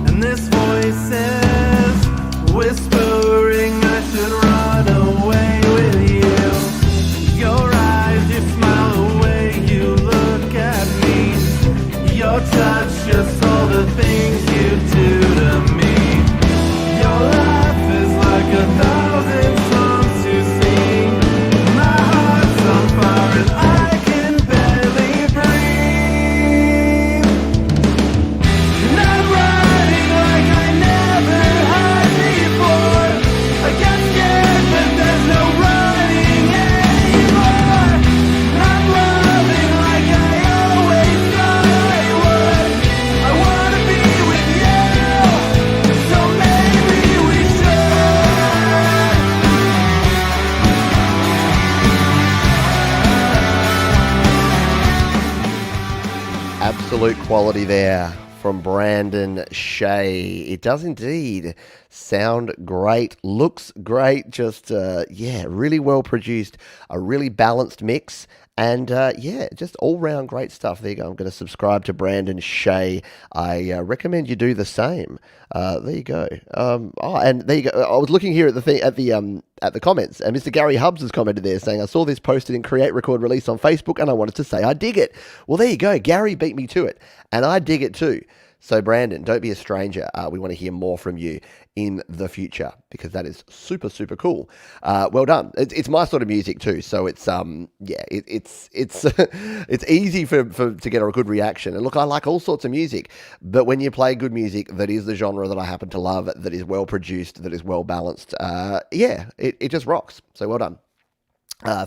and this voice is whispering I should run away with you. Your eyes, you smile the way you look at me. Your touch, just all the things you do to me. Your laugh is like 1,000 songs to sing. My heart's on fire and I can barely breathe. And I'm running like I never had before. I got scared, but there's no running anymore. And I'm loving like I always thought I would. I wanna be with you, so maybe we should. Absolute quality there from Brandon Shea. It does indeed sound great, looks great, just, really well produced, a really balanced mix, and just all-round great stuff. There you go. I'm going to subscribe to Brandon Shea. I recommend you do the same. There you go. And there you go. I was looking here at the comments, and Mr. Gary Hubbs has commented there saying, I saw this posted in Create, Record, Release on Facebook, and I wanted to say I dig it. Well, there you go. Gary beat me to it, and I dig it too. So, Brandon, don't be a stranger. We want to hear more from you in the future because that is super, super cool. Well done. It's my sort of music too, so it's it's easy to get a good reaction. And look, I like all sorts of music, but when you play good music that is the genre that I happen to love, that is well produced, that is well balanced, it just rocks. So, well done.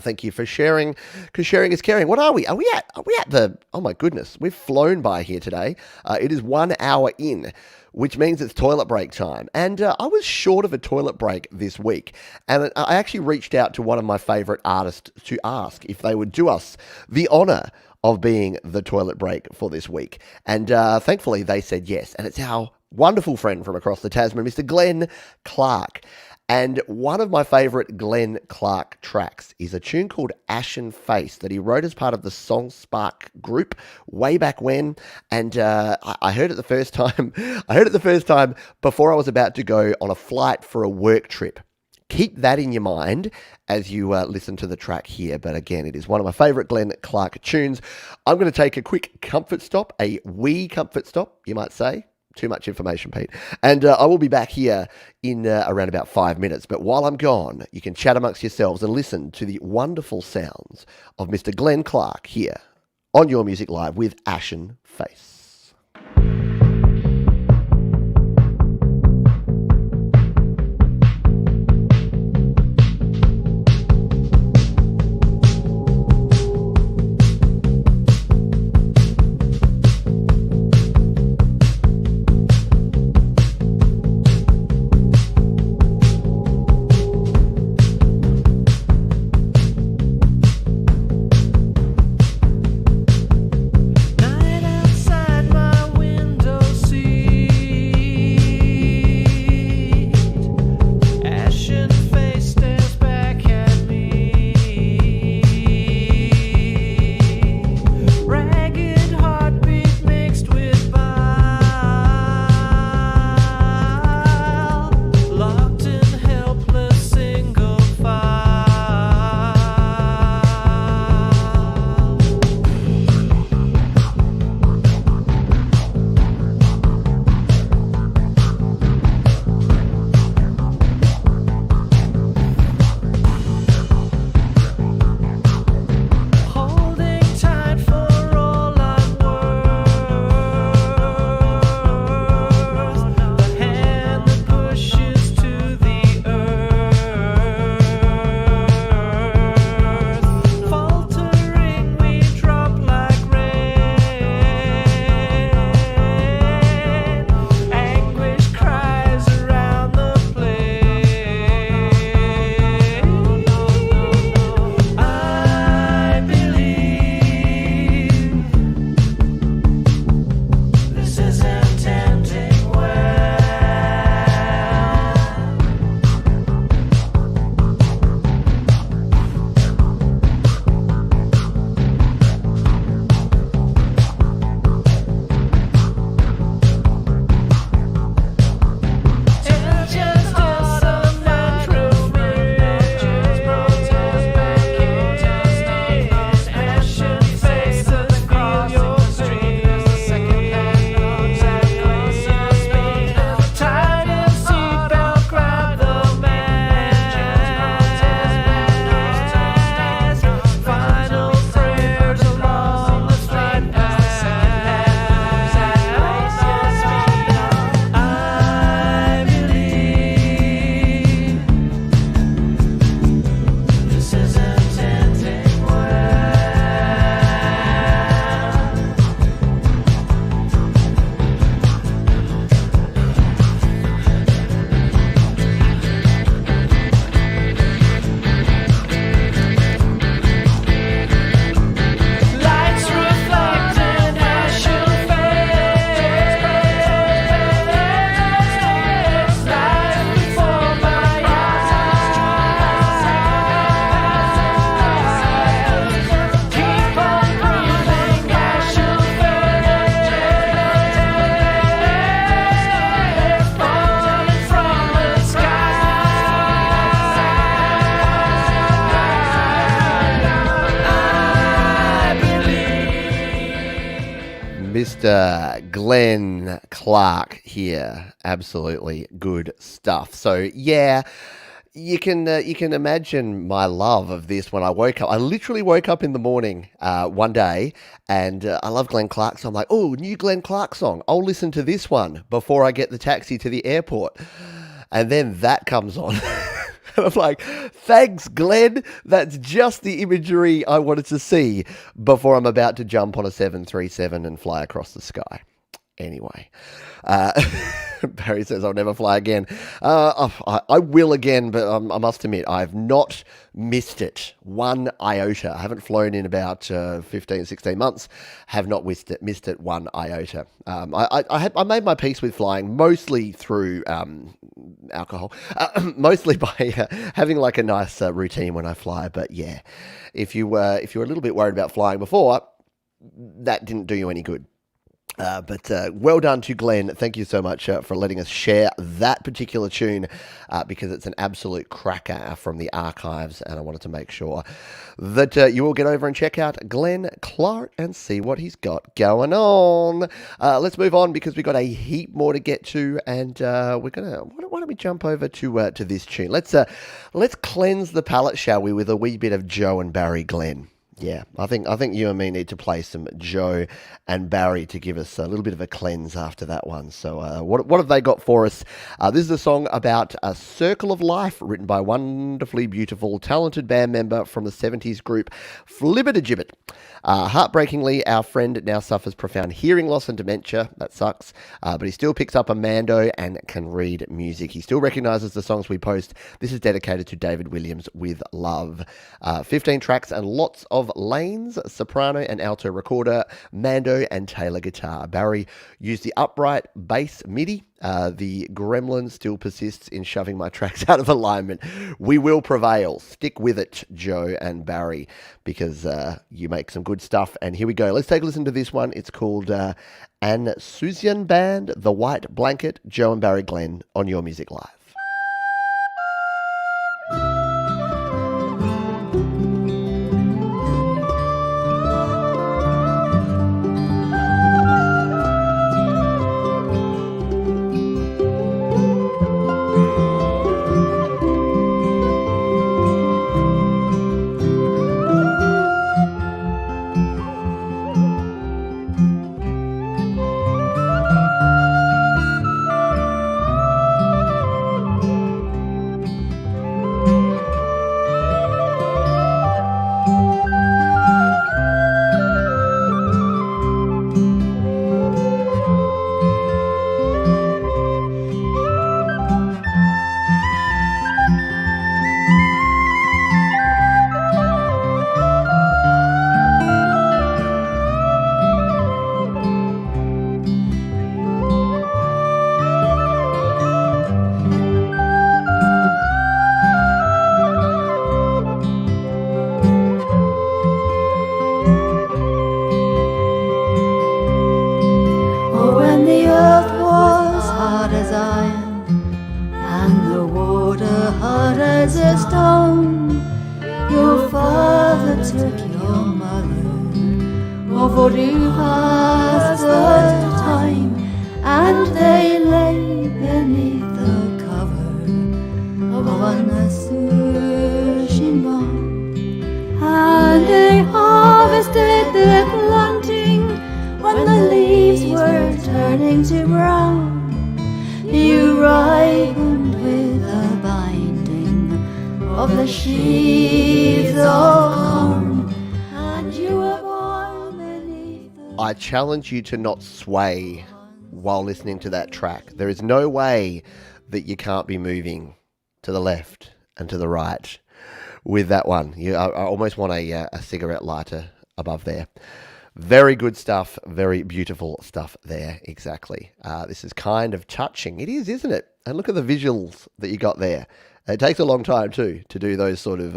Thank you for sharing, because sharing is caring. What are we? Are we at the, oh my goodness, we've flown by here today. It is 1 hour in, which means it's toilet break time. And I was short of a toilet break this week. And I actually reached out to one of my favorite artists to ask if they would do us the honor of being the toilet break for this week. And thankfully they said yes. And it's our wonderful friend from across the Tasman, Mr. Glenn Clark. And one of my favorite Glenn Clark tracks is a tune called Ashen Face that he wrote as part of the Song Spark group way back when. And I heard it the first time. I heard it the first time before I was about to go on a flight for a work trip. Keep that in your mind as you listen to the track here. But again, it is one of my favorite Glenn Clark tunes. I'm going to take a quick comfort stop, a wee comfort stop, you might say. Too much information, Pete. And I will be back here in around about 5 minutes. But while I'm gone, you can chat amongst yourselves and listen to the wonderful sounds of Mr. Glenn Clark here on Your Music Live with Ashen Face. Night outside Mr. Glenn Clark here. Absolutely good stuff. So yeah, you can imagine my love of this when I woke up. I literally woke up in the morning one day, and I love Glenn Clark, so I'm like, oh, new Glenn Clark song. I'll listen to this one before I get the taxi to the airport. And then that comes on. And I'm like, thanks, Glenn. That's just the imagery I wanted to see before I'm about to jump on a 737 and fly across the sky. Anyway, Barry says I'll never fly again. I will again, but I must admit, I've not missed it one iota. I haven't flown in about 15, 16 months. Have not missed it one iota. I made my peace with flying mostly through alcohol, mostly by having like a nice routine when I fly. But yeah, if you were a little bit worried about flying before, that didn't do you any good. But well done to Glenn. Thank you so much for letting us share that particular tune because it's an absolute cracker from the archives, and I wanted to make sure that you will get over and check out Glenn Clark and see what he's got going on. Let's move on because we've got a heap more to get to, and why don't we jump over to this tune? Let's cleanse the palate, shall we, with a wee bit of Joe and Barry Glenn. Yeah, I think you and me need to play some Joe and Barry to give us a little bit of a cleanse after that one. So what have they got for us? This is a song about a circle of life written by a wonderfully beautiful, talented band member from the 70s group Flibbertigibbet. Heartbreakingly, our friend now suffers profound hearing loss and dementia. That sucks. But he still picks up a Mando and can read music. He still recognises the songs we post. This is dedicated to David Williams with love. 15 tracks and lots of lanes, soprano and alto recorder, Mando and Taylor guitar. Barry used the upright bass MIDI. The gremlin still persists in shoving my tracks out of alignment. We will prevail. Stick with it, Joe and Barry, because you make some good stuff. And here we go. Let's take a listen to this one. It's called An Susian Band, The White Blanket, Joe and Barry Glenn on Your Music Live. I challenge you to not sway while listening to that track. There is no way that you can't be moving to the left and to the right with that one. I almost want a cigarette lighter above there. Very good stuff. Very beautiful stuff there. Exactly. This is kind of touching. It is, isn't it? And look at the visuals that you got there. It takes a long time too to do those sort of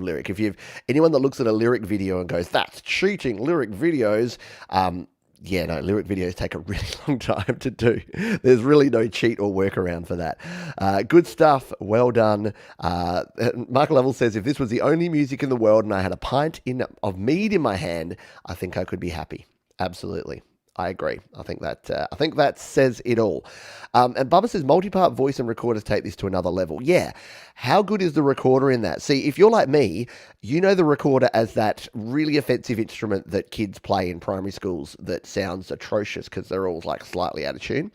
lyric. If you've anyone that looks at a lyric video and goes, "That's cheating," lyric videos. Lyric videos take a really long time to do. There's really no cheat or workaround for that. Good stuff. Well done. Mark Level says, if this was the only music in the world and I had a pint of mead in my hand, I think I could be happy. Absolutely. I agree. I think that says it all. And Bubba says multi-part voice and recorders take this to another level. Yeah. How good is the recorder in that? See, if you're like me, you know the recorder as that really offensive instrument that kids play in primary schools that sounds atrocious because they're all like slightly out of tune.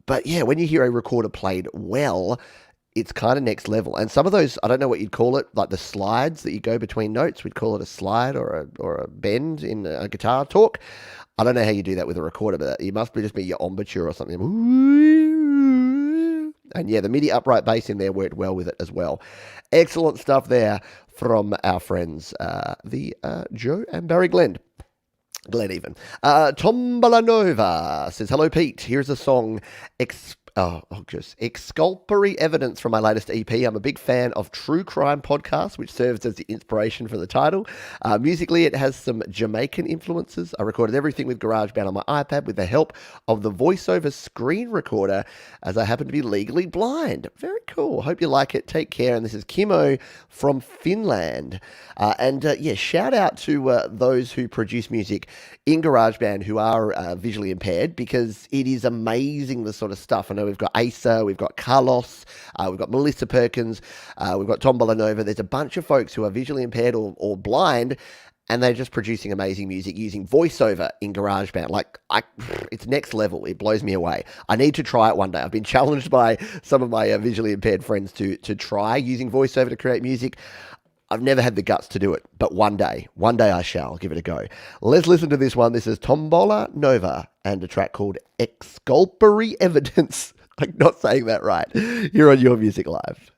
But yeah, when you hear a recorder played well, it's kind of next level. And some of those, I don't know what you'd call it, like the slides that you go between notes, we'd call it a slide or a bend in a guitar talk. I don't know how you do that with a recorder, but it must just be your embouchure or something. And yeah, the MIDI upright bass in there worked well with it as well. Excellent stuff there from our friends, the Joe and Barry Glenn even. Tom Balanova says, hello, Pete. Here's a song, just exculpatory evidence from my latest EP. I'm a big fan of true crime podcasts, which serves as the inspiration for the title. Musically, it has some Jamaican influences. I recorded everything with GarageBand on my iPad with the help of the voiceover screen recorder, as I happen to be legally blind. Very cool. Hope you like it. Take care. And this is Kimmo from Finland. Shout out to those who produce music in GarageBand who are visually impaired, because it is amazing the sort of stuff. I know we've got Asa, we've got Carlos, we've got Melissa Perkins, we've got Tom Balanova. There's a bunch of folks who are visually impaired or blind, and they're just producing amazing music using voiceover in GarageBand. It's next level. It blows me away. I need to try it one day. I've been challenged by some of my visually impaired friends to try using voiceover to create music. I've never had the guts to do it, but one day I shall give it a go. Let's listen to this one. This is Tombola Nova and a track called Exculpatory Evidence. I'm not saying that right. Here on Your Music Live.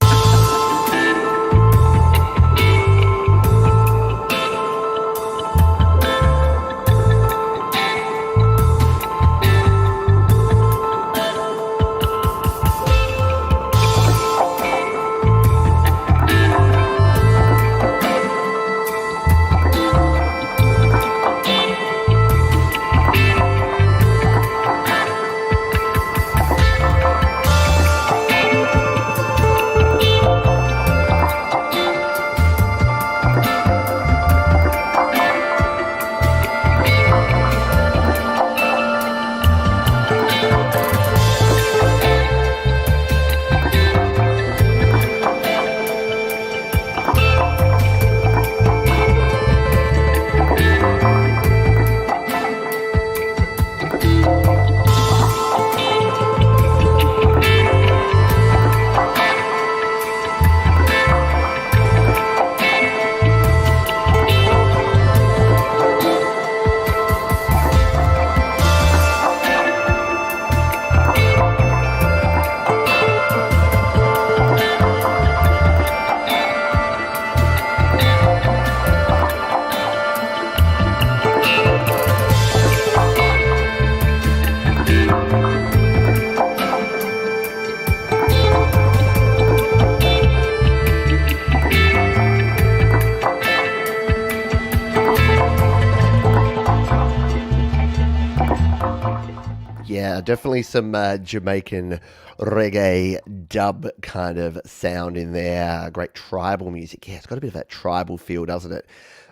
Definitely some Jamaican reggae dub kind of sound in there. Great tribal music. Yeah, it's got a bit of that tribal feel, doesn't it?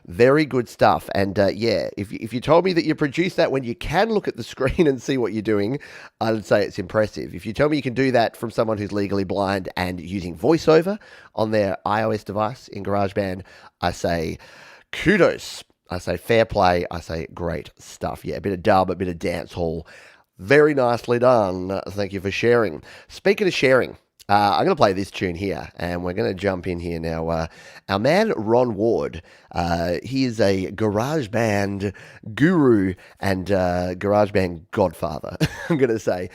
Very good stuff. And if you told me that you produced that when you can look at the screen and see what you're doing, I'd say it's impressive. If you tell me you can do that from someone who's legally blind and using voiceover on their iOS device in GarageBand, I say kudos. I say fair play. I say great stuff. Yeah, a bit of dub, a bit of dance hall. Very nicely done. Thank you for sharing. Speaking of sharing, I'm going to play this tune here, and we're going to jump in here now. Our man, Ron Ward, he is a GarageBand guru and GarageBand godfather, I'm going to say.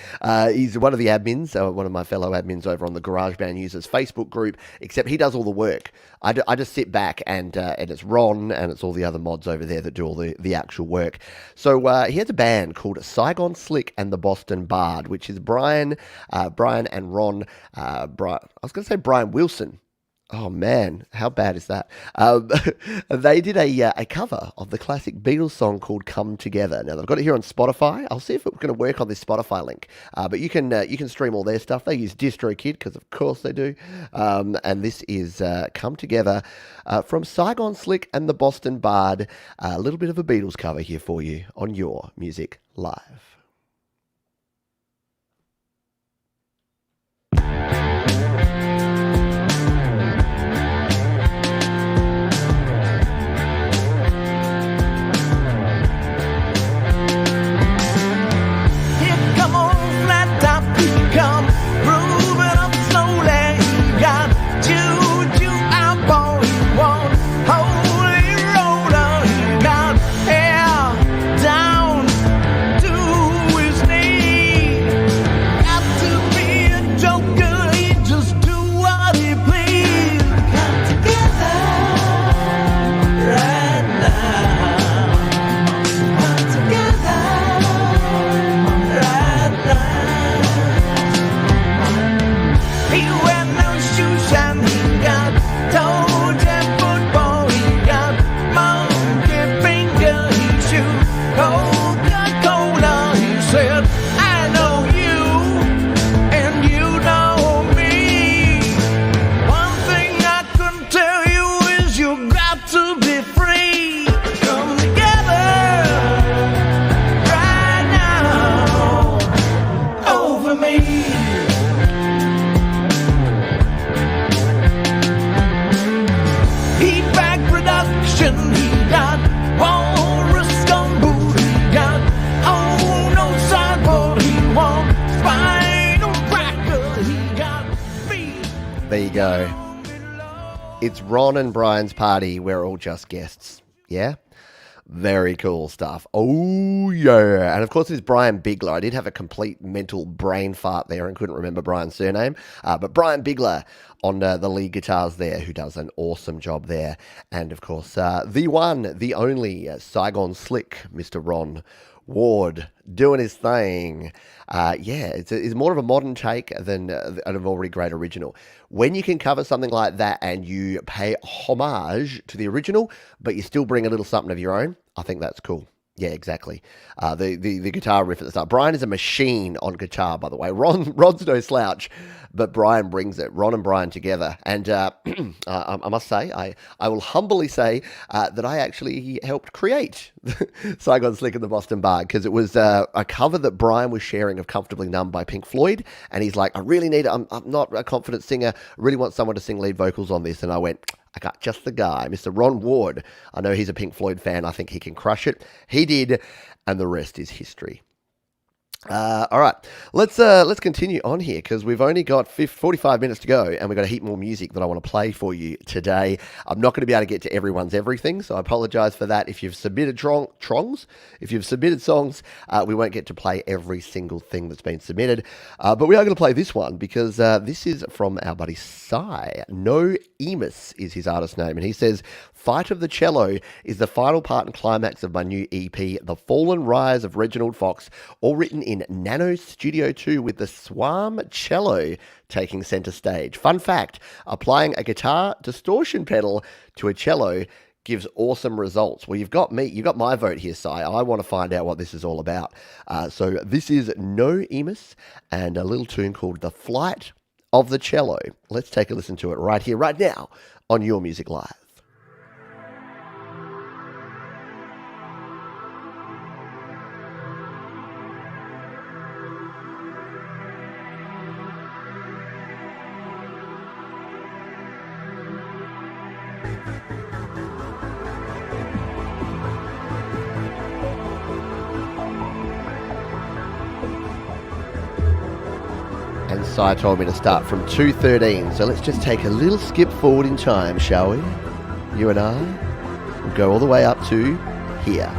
He's one of the admins, one of my fellow admins over on the GarageBand Users Facebook group, except he does all the work. I just sit back and it's Ron and it's all the other mods over there that do all the actual work. So he has a band called Saigon Slick and the Boston Bard, which is Brian and Ron. I was going to say Brian Wilson. Oh man, how bad is that? They did a cover of the classic Beatles song called "Come Together." Now they've got it here on Spotify. I'll see if it's going to work on this Spotify link. But you can stream all their stuff. They use DistroKid because of course they do. And this is "Come Together" from Saigon Slick and the Boston Bard. A little bit of a Beatles cover here for you on Your Music Live. There you go. It's Ron and Brian's party. We're all just guests. Yeah? Very cool stuff. Oh, yeah. And of course, it's Brian Bigler. I did have a complete mental brain fart there and couldn't remember Brian's surname. But Brian Bigler on the lead guitars there, who does an awesome job there. And of course, the one, the only Saigon Slick, Mr. Ron Ward, doing his thing. It's more of a modern take than an already great original. When you can cover something like that and you pay homage to the original, but you still bring a little something of your own, I think that's cool. Yeah, exactly. The guitar riff at the start. Brian is a machine on guitar, by the way. Ron's no slouch, but Brian brings it. Ron and Brian together. And I must say, I will humbly say that I actually helped create Saigon Slick and the Boston Bard, because it was a cover that Brian was sharing of Comfortably Numb by Pink Floyd. And he's like, I really need it. I'm not a confident singer. I really want someone to sing lead vocals on this. And I went, I got just the guy, Mr. Ron Ward. I know he's a Pink Floyd fan. I think he can crush it. He did, and the rest is history. All right, let's continue on here, because we've only got 45 minutes to go, and we've got a heap more music that I want to play for you today. I'm not going to be able to get to everyone's everything, so I apologize for that. If you've submitted if you've submitted songs, we won't get to play every single thing that's been submitted, but we are going to play this one, because this is from our buddy Shea. No Emus is his artist name, and he says, Fight of the Cello is the final part and climax of my new EP, The Fallen Rise of Reginald Fox, all written in Nano Studio 2 with the Swam cello taking center stage. Fun fact, applying a guitar distortion pedal to a cello gives awesome results. Well, you've got my vote here, Si. I want to find out what this is all about. So this is No Emus and a little tune called The Flight of the Cello. Let's take a listen to it right here, right now on Your Music Live. And Sai told me to start from 2:13, so let's just take a little skip forward in time, shall we? You and I will go all the way up to here.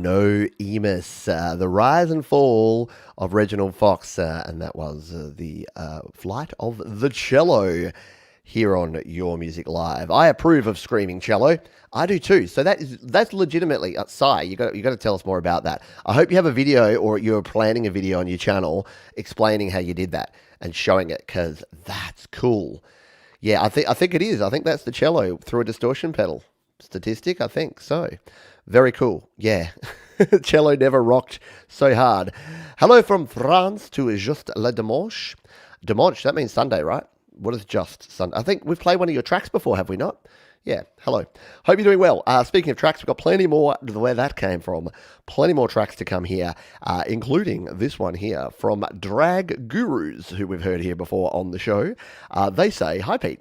No Emus, the rise and fall of Reginald Fox, and that was the flight of the cello here on Your Music Live. I approve of screaming cello. I do too. So that's legitimately, Sai, you got to tell us more about that. I hope you have a video, or you're planning a video on your channel explaining how you did that and showing it, because that's cool. Yeah, I think it is. I think that's the cello through a distortion pedal. Statistic, I think so. Very cool. Yeah. Cello never rocked so hard. Hello from France to Just le Dimanche. Dimanche, that means Sunday, right? What is just Sunday? I think we've played one of your tracks before, have we not? Yeah, hello. Hope you're doing well. Speaking of tracks, we've got plenty more where that came from. Plenty more tracks to come here, including this one here from Drag Gurus, who we've heard here before on the show. They say, "Hi Pete.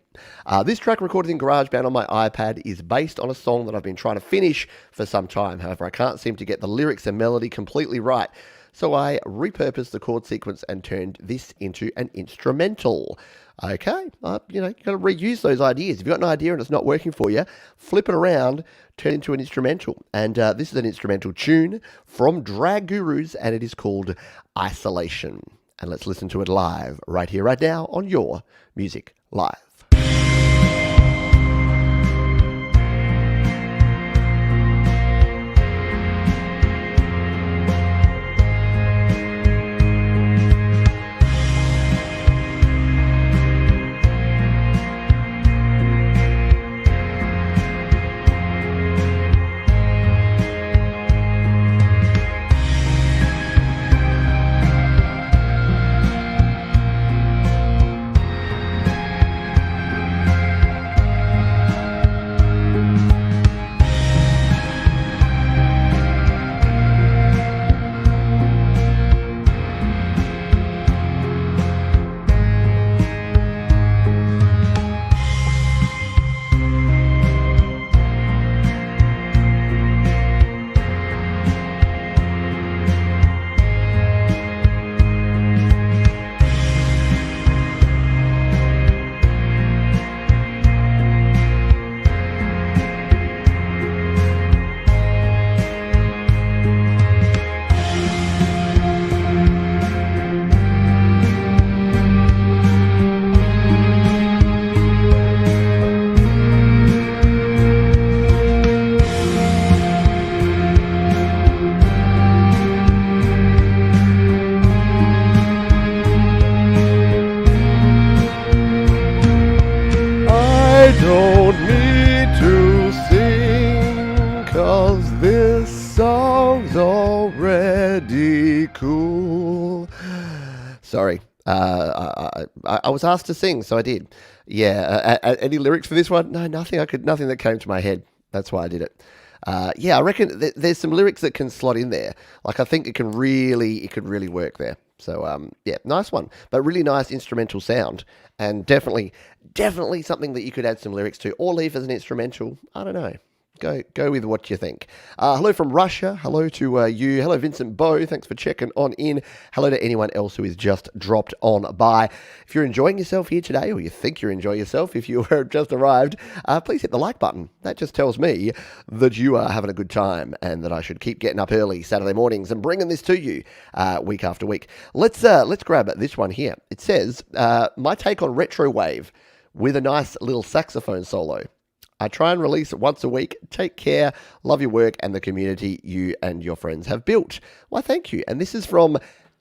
This track recorded in GarageBand on my iPad is based on a song that I've been trying to finish for some time. However, I can't seem to get the lyrics and melody completely right. So I repurposed the chord sequence and turned this into an instrumental." Okay, you got to reuse those ideas. If you've got an idea and it's not working for you, flip it around, turn it into an instrumental. And this is an instrumental tune from Drag Gurus, and it is called Isolation. And let's listen to it live, right here, right now, on Your Music Live. Sorry. I was asked to sing, so I did. Yeah. Any lyrics for this one? No, nothing. Nothing that came to my head. That's why I did it. I reckon there's some lyrics that can slot in there. Like, I think it could really work there. So, nice one. But really nice instrumental sound. And definitely something that you could add some lyrics to, or leave as an instrumental. I don't know. Go with what you think. Hello from Russia. Hello to you. Hello, Vincent Bow. Thanks for checking on in. Hello to anyone else who has just dropped on by. If you're enjoying yourself here today, or you think you're enjoying yourself, if you have just arrived, please hit the like button. That just tells me that you are having a good time, and that I should keep getting up early Saturday mornings and bringing this to you week after week. Let's grab this one here. It says, my take on retro wave with a nice little saxophone solo. I try and release it once a week. Take care. Love your work and the community you and your friends have built. Why, thank you. And this is from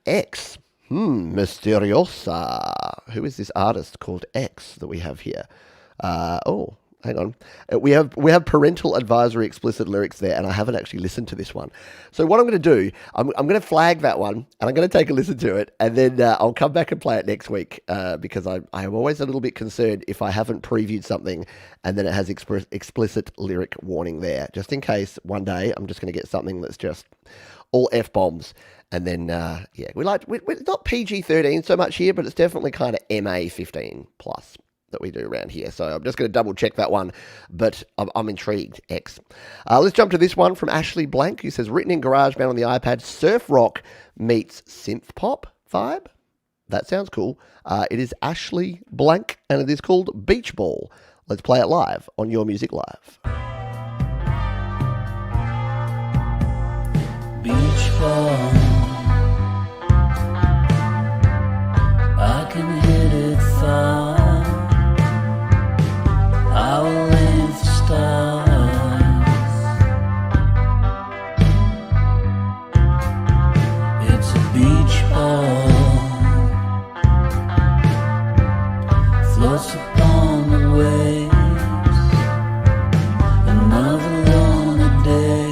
X. Misteriosa. Who is this artist called X that we have here? Hang on. We have parental advisory explicit lyrics there, and I haven't actually listened to this one. So what I'm going to do, I'm going to flag that one, and I'm going to take a listen to it, and then I'll come back and play it next week, because I am always a little bit concerned if I haven't previewed something, and then it has explicit lyric warning there, just in case one day I'm just going to get something that's just all F-bombs. And then, we're not PG-13 so much here, but it's definitely kind of MA-15 plus that we do around here. So I'm just going to double check that one, but I'm intrigued. X. Let's jump to this one from Ashley Blank, who says, written in GarageBand on the iPad, surf rock meets synth pop vibe. That sounds cool. It is Ashley Blank, and it is called Beach Ball. Let's play it live on Your Music Live. ball. I can hit it far. I will aim for stars. It's a beach ball. Floats upon the waves. Another lonely day.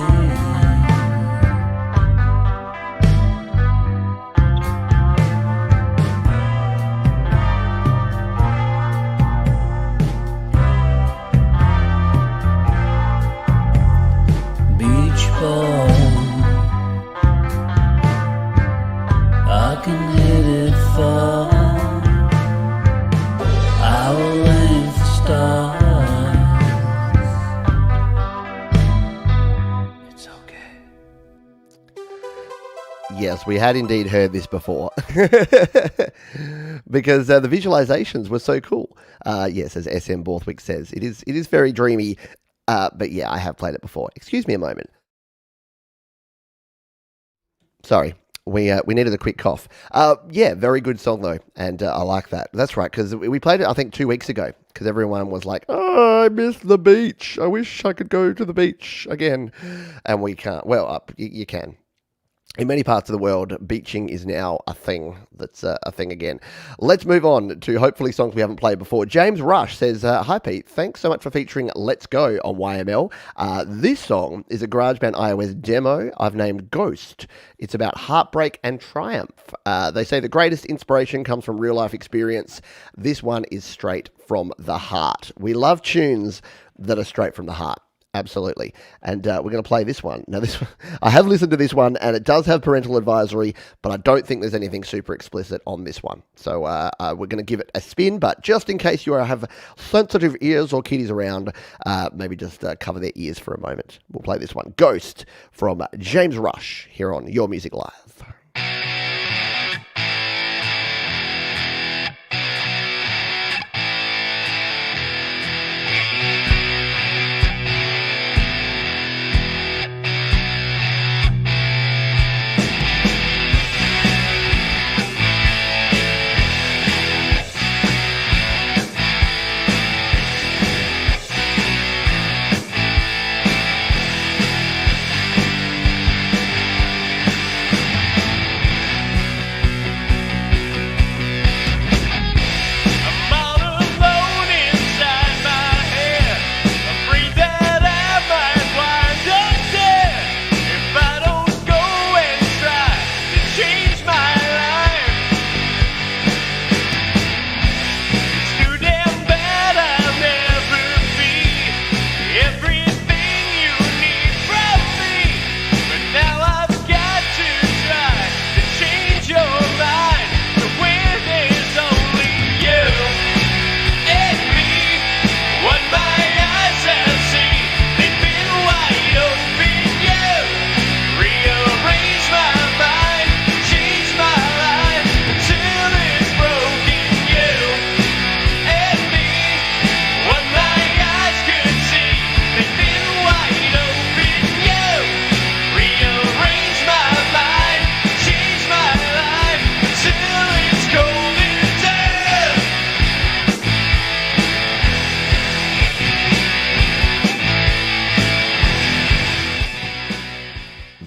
Beach ball. I can hit it far. I will aim for stars. It's okay. Yes, we had indeed heard this before. Because the visualizations were so cool. Yes, as SM Borthwick says, it is very dreamy. But yeah, I have played it before. Excuse me a moment. Sorry, we needed a quick cough. Yeah, very good song though, and I like that. That's right, because we played it I think 2 weeks ago, because everyone was like, "Oh, I miss the beach. I wish I could go to the beach again," and we can't. Well, you can. In many parts of the world, beaching is now a thing. That's a thing again. Let's move on to hopefully songs we haven't played before. James Rush says, "Hi Pete, thanks so much for featuring Let's Go on YML. This song is a GarageBand iOS demo I've named Ghost. It's about heartbreak and triumph. They say the greatest inspiration comes from real life experience. This one is straight from the heart. We love tunes that are straight from the heart. Absolutely. And we're going to play this one. Now, I have listened to this one, and it does have parental advisory, but I don't think there's anything super explicit on this one. So we're going to give it a spin, but just in case you have sensitive ears or kiddies around, maybe just cover their ears for a moment. We'll play this one. Ghost from James Rush here on Your Music Live.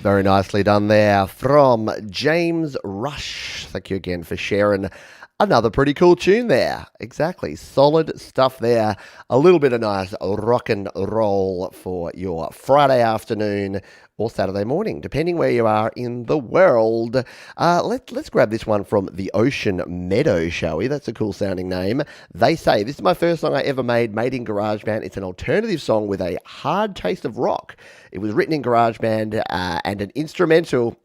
Very nicely done there from James Rush. Thank you again for sharing another pretty cool tune there. Exactly. Solid stuff there. A little bit of nice rock and roll for your Friday afternoon or Saturday morning, depending where you are in the world. Let's grab this one from The Ocean Meadow, shall we? That's a cool sounding name. They say, this is my first song I ever made in GarageBand. It's an alternative song with a hard taste of rock. It was written in GarageBand and an instrumental.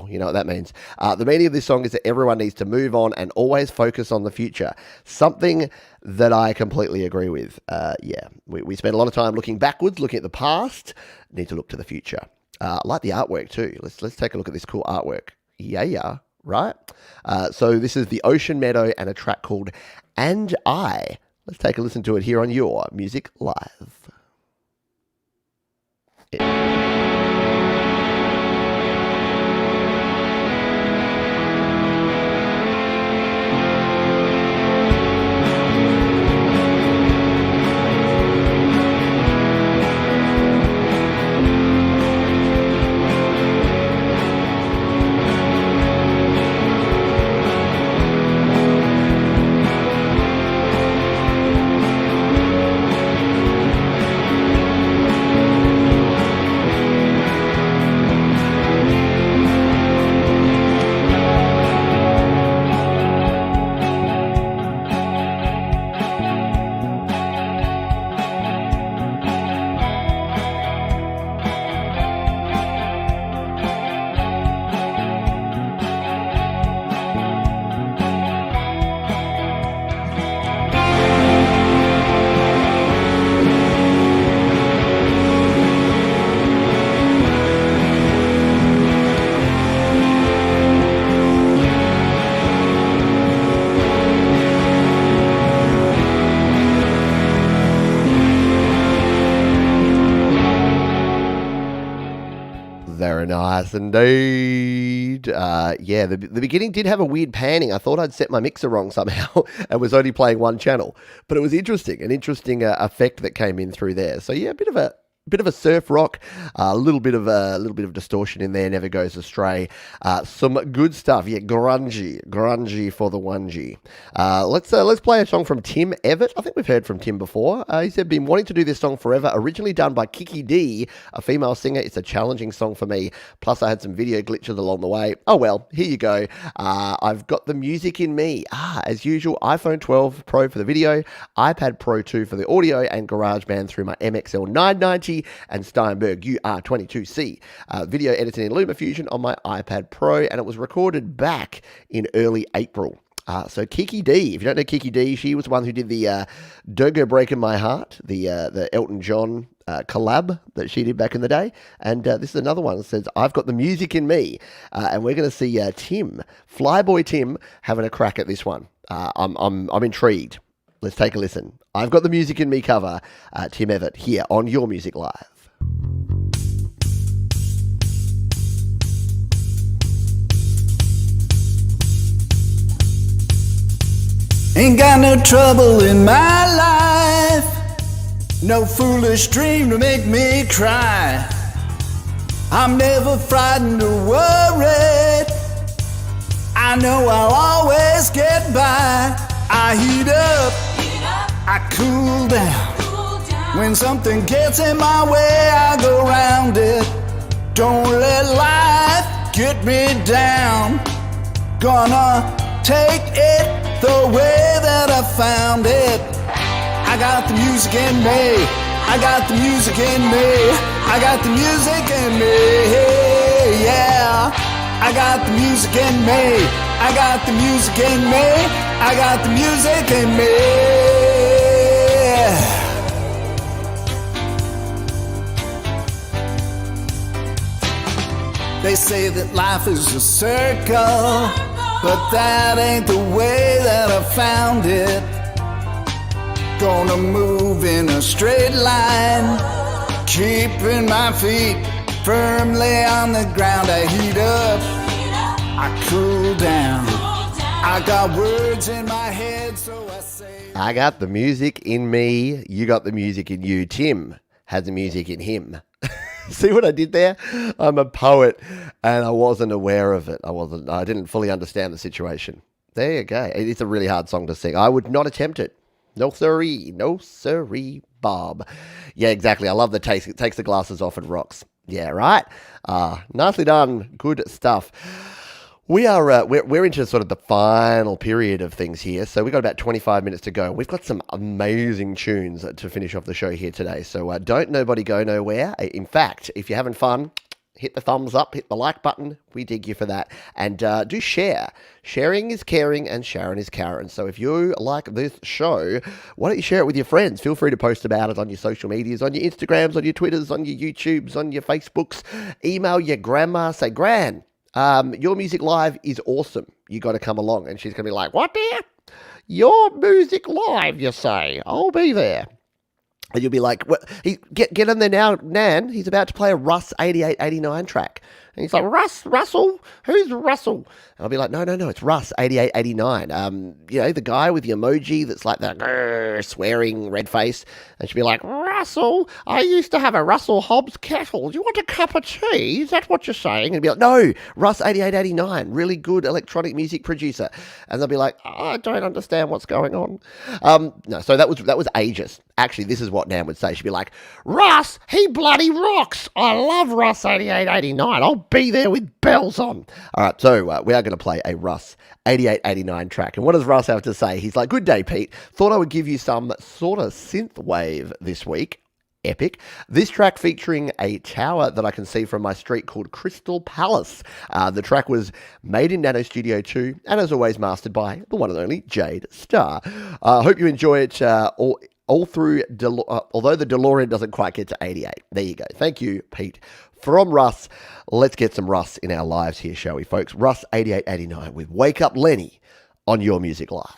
You know what that means. The meaning of this song is that everyone needs to move on and always focus on the future. Something that I completely agree with. We spend a lot of time looking backwards, looking at the past. Need to look to the future. I like the artwork too. Let's take a look at this cool artwork. Yeah, right? So this is The Ocean Meadow and a track called And I. Let's take a listen to it here on Your Music Live. Very nice indeed. Yeah, the beginning did have a weird panning. I thought I'd set my mixer wrong somehow and was only playing one channel. But it was interesting, an interesting effect that came in through there. So yeah, a bit of a surf rock, a little bit of distortion in there, never goes astray. Some good stuff. Yeah, grungy for the onesie. Let's play a song from Tim Evett. I think we've heard from Tim before. He said, been wanting to do this song forever, originally done by Kiki D, a female singer. It's a challenging song for me. Plus I had some video glitches along the way. Oh well, here you go. I've got the music in me. As usual, iPhone 12 Pro for the video, iPad Pro 2 for the audio, and GarageBand through my MXL 990 and Steinberg UR22C. Video editing in LumaFusion on my iPad Pro, and it was recorded back in early April. So Kiki D, if you don't know Kiki D, she was the one who did the Don't Go Breaking My Heart, the Elton John collab that she did back in the day. And this is another one that says, I've got the music in me. And we're going to see Tim, Flyboy Tim, having a crack at this one. I'm intrigued. Let's take a listen. I've got the music in me cover. Tim Evett here on Your Music Live. Ain't got no trouble in my life, no foolish dream to make me cry. I'm never frightened or worried, I know I'll always get by. I heat up, I cool down. When something gets in my way, I go round it. Don't let life get me down. Gonna take it the way that I found it. I got the music in me, I got the music in me, I got the music in me, yeah. I got the music in me, I got the music in me, I got the music in me. They say that life is a circle, but that ain't the way that I found it. Gonna move in a straight line, keeping my feet firmly on the ground. I heat up, I cool down. I got words in my head, so I say, I got the music in me, you got the music in you. Tim has the music in him. See what I did there? I'm a poet and I wasn't aware of it. I didn't fully understand the situation. There you go. It is a really hard song to sing. I would not attempt it. No siree, Bob. Yeah, exactly. I love the taste. It takes the glasses off and rocks. Yeah, right? Nicely done. Good stuff. We are we're into sort of the final period of things here, so we've got about 25 minutes to go. We've got some amazing tunes to finish off the show here today, so don't nobody go nowhere. In fact, if you're having fun, hit the thumbs up, hit the like button. We dig you for that. And do share. Sharing is caring and Sharon is Karen. So if you like this show, why don't you share it with your friends? Feel free to post about it on your social medias, on your Instagrams, on your Twitters, on your YouTubes, on your Facebooks. Email your grandma, say, Gran, Your Music Live is awesome. You got to come along. And she's going to be like, what, dear? Your Music Live, you say? I'll be there. And you'll be like, well, get in there now, Nan. He's about to play a Russ 8889 track. And he's like, Russell? Who's Russell? And I'll be like, no, it's Russ 8889. The guy with the emoji that's like that swearing red face. And she'll be like, Russell, I used to have a Russell Hobbs kettle. Do you want a cup of tea? Is that what you're saying? And be like, no, Russ 8889, really good electronic music producer. And they'll be like, I don't understand what's going on. No, so that was ages. Actually, this is what Nan would say. She'd be like, Russ, he bloody rocks. I love Russ 8889. I'll be there with bells on. All right, so we are going to play a Russ 8889 track. And what does Russ have to say? He's like, good day, Pete. Thought I would give you some sort of synth wave this week. Epic. This track featuring a tower that I can see from my street called Crystal Palace. The track was made in Nano Studio 2 and as always mastered by the one and only Jade Star. I hope you enjoy it all through, although the DeLorean doesn't quite get to 88. There you go. Thank you, Pete. From Russ, let's get some Russ in our lives here, shall we, folks? Russ 8889 with Wake Up Lenny on Your Music Live.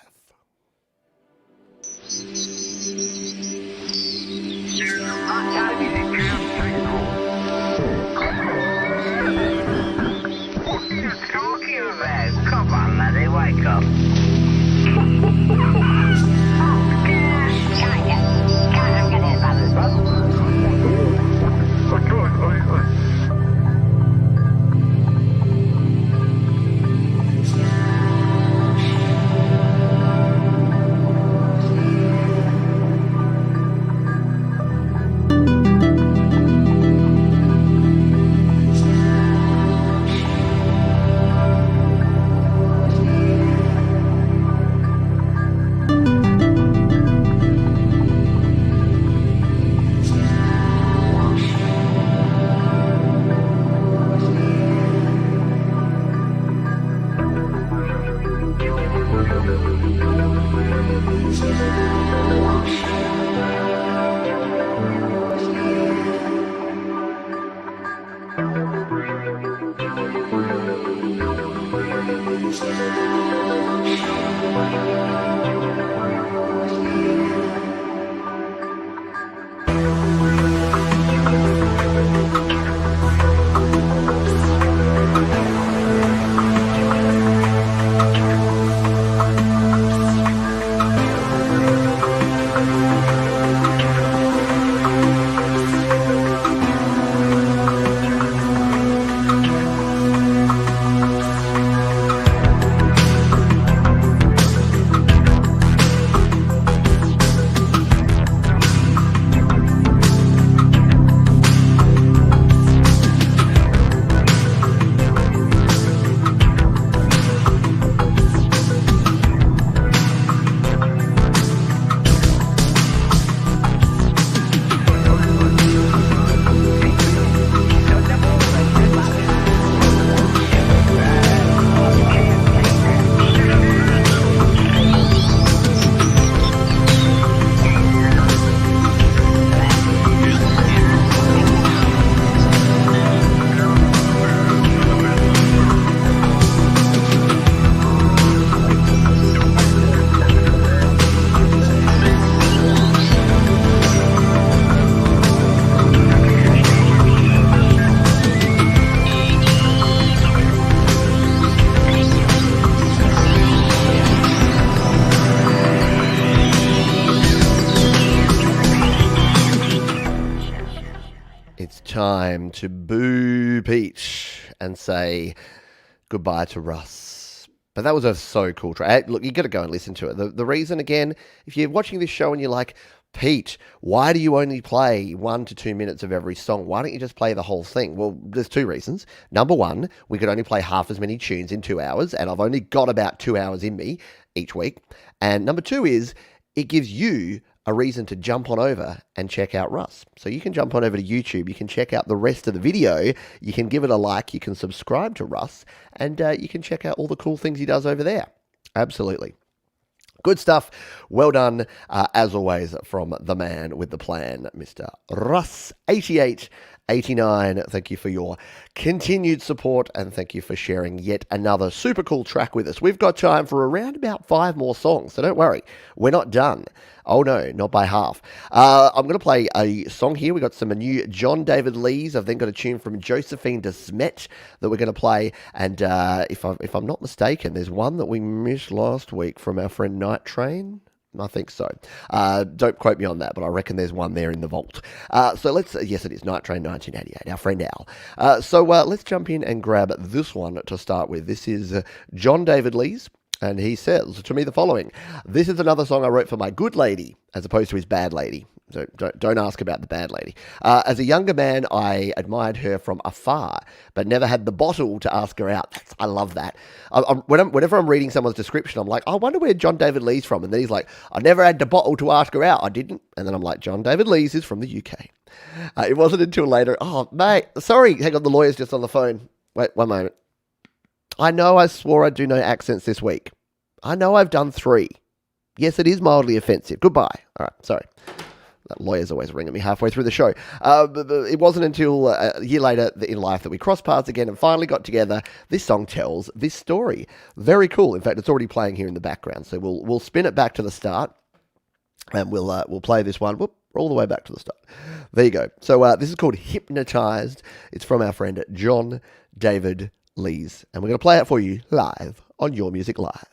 it's time to boo Peach and say goodbye to Russ. But that was a so cool track. Look, you got to go and listen to it. The reason, again, if you're watching this show and you're like, Pete, why do you only play 1 to 2 minutes of every song? Why don't you just play the whole thing? Well, there's two reasons. Number one, we could only play half as many tunes in 2 hours, and I've only got about 2 hours in me each week. And number two is it gives you a reason to jump on over and check out Russ. So you can jump on over to YouTube, you can check out the rest of the video, you can give it a like, you can subscribe to Russ, and you can check out all the cool things he does over there. Absolutely. Good stuff. Well done, as always, from the man with the plan, Mr. Russ8889. Thank you for your continued support, and thank you for sharing yet another super cool track with us. We've got time for around about 5 more songs, so don't worry, we're not done. Oh no, not by half. I'm going to play a song here. We've got some new John David Lees. I've then got a tune from Josephine de Smet that we're going to play. And if I'm not mistaken, there's one that we missed last week from our friend Night Train. I think so. Don't quote me on that, but I reckon there's one there in the vault. So let's, yes, it is Night Train 1988, our friend Al. So let's jump in and grab this one to start with. This is John David Lees. And he says to me the following: this is another song I wrote for my good lady, as opposed to his bad lady. So don't ask about the bad lady. As a younger man, I admired her from afar, but never had the bottle to ask her out. I love that. Whenever I'm reading someone's description, I'm like, I wonder where John David Lee's from. And then he's like, I never had the bottle to ask her out. I didn't. And then I'm like, John David Lees is from the UK. It wasn't until later. Oh, mate, sorry. Hang on, the lawyer's just on the phone. Wait, one moment. I know I swore I'd do no accents this week. I know I've done 3. Yes, it is mildly offensive. Goodbye. All right, sorry. That lawyer's always ringing me halfway through the show. But it wasn't until a year later in life that we crossed paths again and finally got together. This song tells this story. Very cool. In fact, it's already playing here in the background. So we'll spin it back to the start, and we'll play this one. Whoop, all the way back to the start. There you go. So this is called Hypnotized. It's from our friend John David Lees, and we're going to play it for you live on Your Music Live.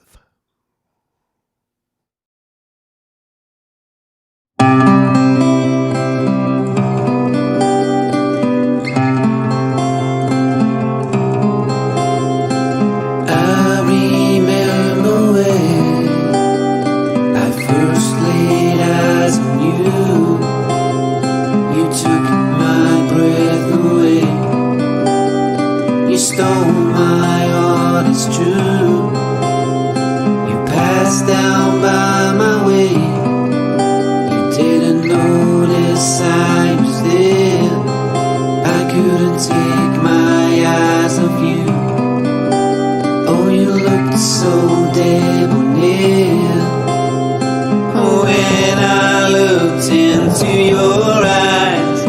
Stole my heart, it's true. You passed down by my way. You didn't notice I was there. I couldn't take my eyes off you. Oh, you looked so debonair. When I looked into your eyes,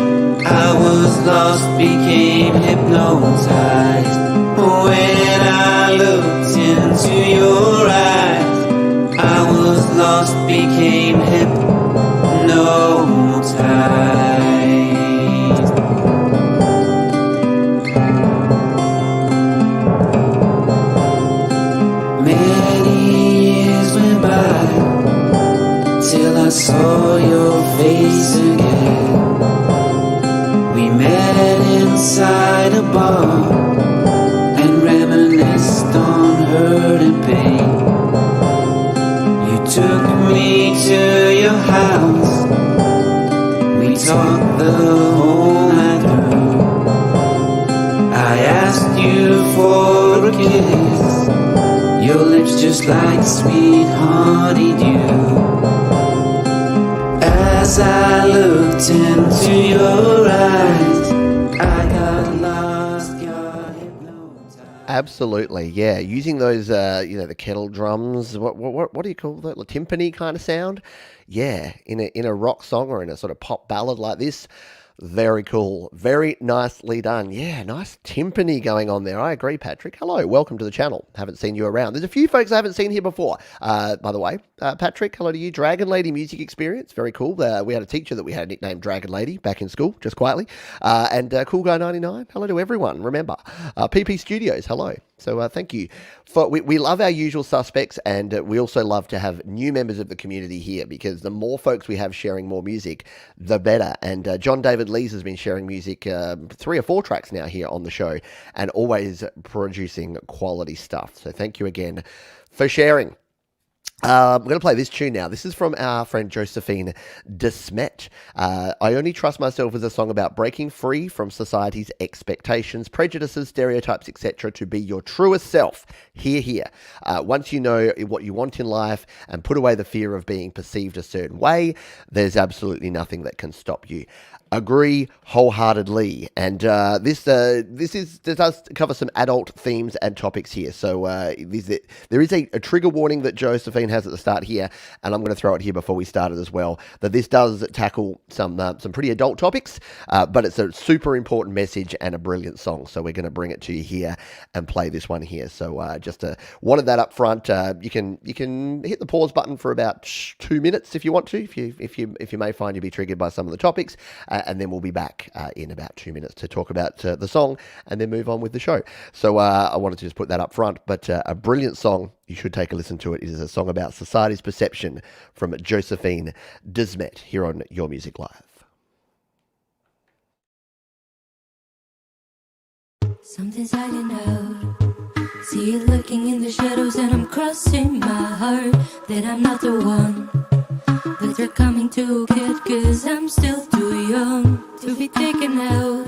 I was lost, became hypnotized. When I looked into your eyes, I was lost, became hypnotized. Many years went by till I saw your face again. We met inside a bar and reminisced on hurt and pain. You took me to your house. We talked the whole night through. I asked you for a kiss. Your lips just like sweet honeydew. As I looked into your eyes, I got lost, got hypnotized. Absolutely, yeah. Using those, the kettle drums. What do you call that? The timpani kind of sound. Yeah, in a rock song or in a sort of pop ballad like this. Very cool. Very nicely done. Yeah, nice timpani going on there. I agree, Patrick. Hello, welcome to the channel. Haven't seen you around. There's a few folks I haven't seen here before. By the way, Patrick, hello to you. Dragon Lady Music Experience. Very cool. We had a teacher that we had nicknamed Dragon Lady back in school, just quietly. And Cool Guy 99. Hello to everyone. Remember, PP Studios. Hello. So thank you. We love our usual suspects, and we also love to have new members of the community here, because the more folks we have sharing more music, the better. And John David Lees has been sharing music 3 or 4 tracks now here on the show, and always producing quality stuff. So thank you again for sharing. I'm going to play this tune now. This is from our friend Josephine Desmet. I Only Trust Myself is a song about breaking free from society's expectations, prejudices, stereotypes, etc. to be your truest self. Hear, hear. Once you know what you want in life and put away the fear of being perceived a certain way, there's absolutely nothing that can stop you. Agree wholeheartedly. And this does cover some adult themes and topics here. So there is a trigger warning that Josephine has at the start here, and I'm going to throw it here before we started as well, that this does tackle some pretty adult topics, but it's a super important message and a brilliant song. So we're going to bring it to you here and play this one here. So just wanted that up front. You can hit the pause button for about 2 minutes if you want to, if you may find you be triggered by some of the topics. And then we'll be back in about 2 minutes to talk about the song and then move on with the show. So I wanted to just put that up front, but a brilliant song. You should take a listen to it. It is a song about society's perception from Josephine Desmet here on Your Music Live. Something's hiding out. See it lurking in the shadows, and I'm crossing my heart that I'm not the one. But they're coming to get, 'cause I'm still too young to be taken out.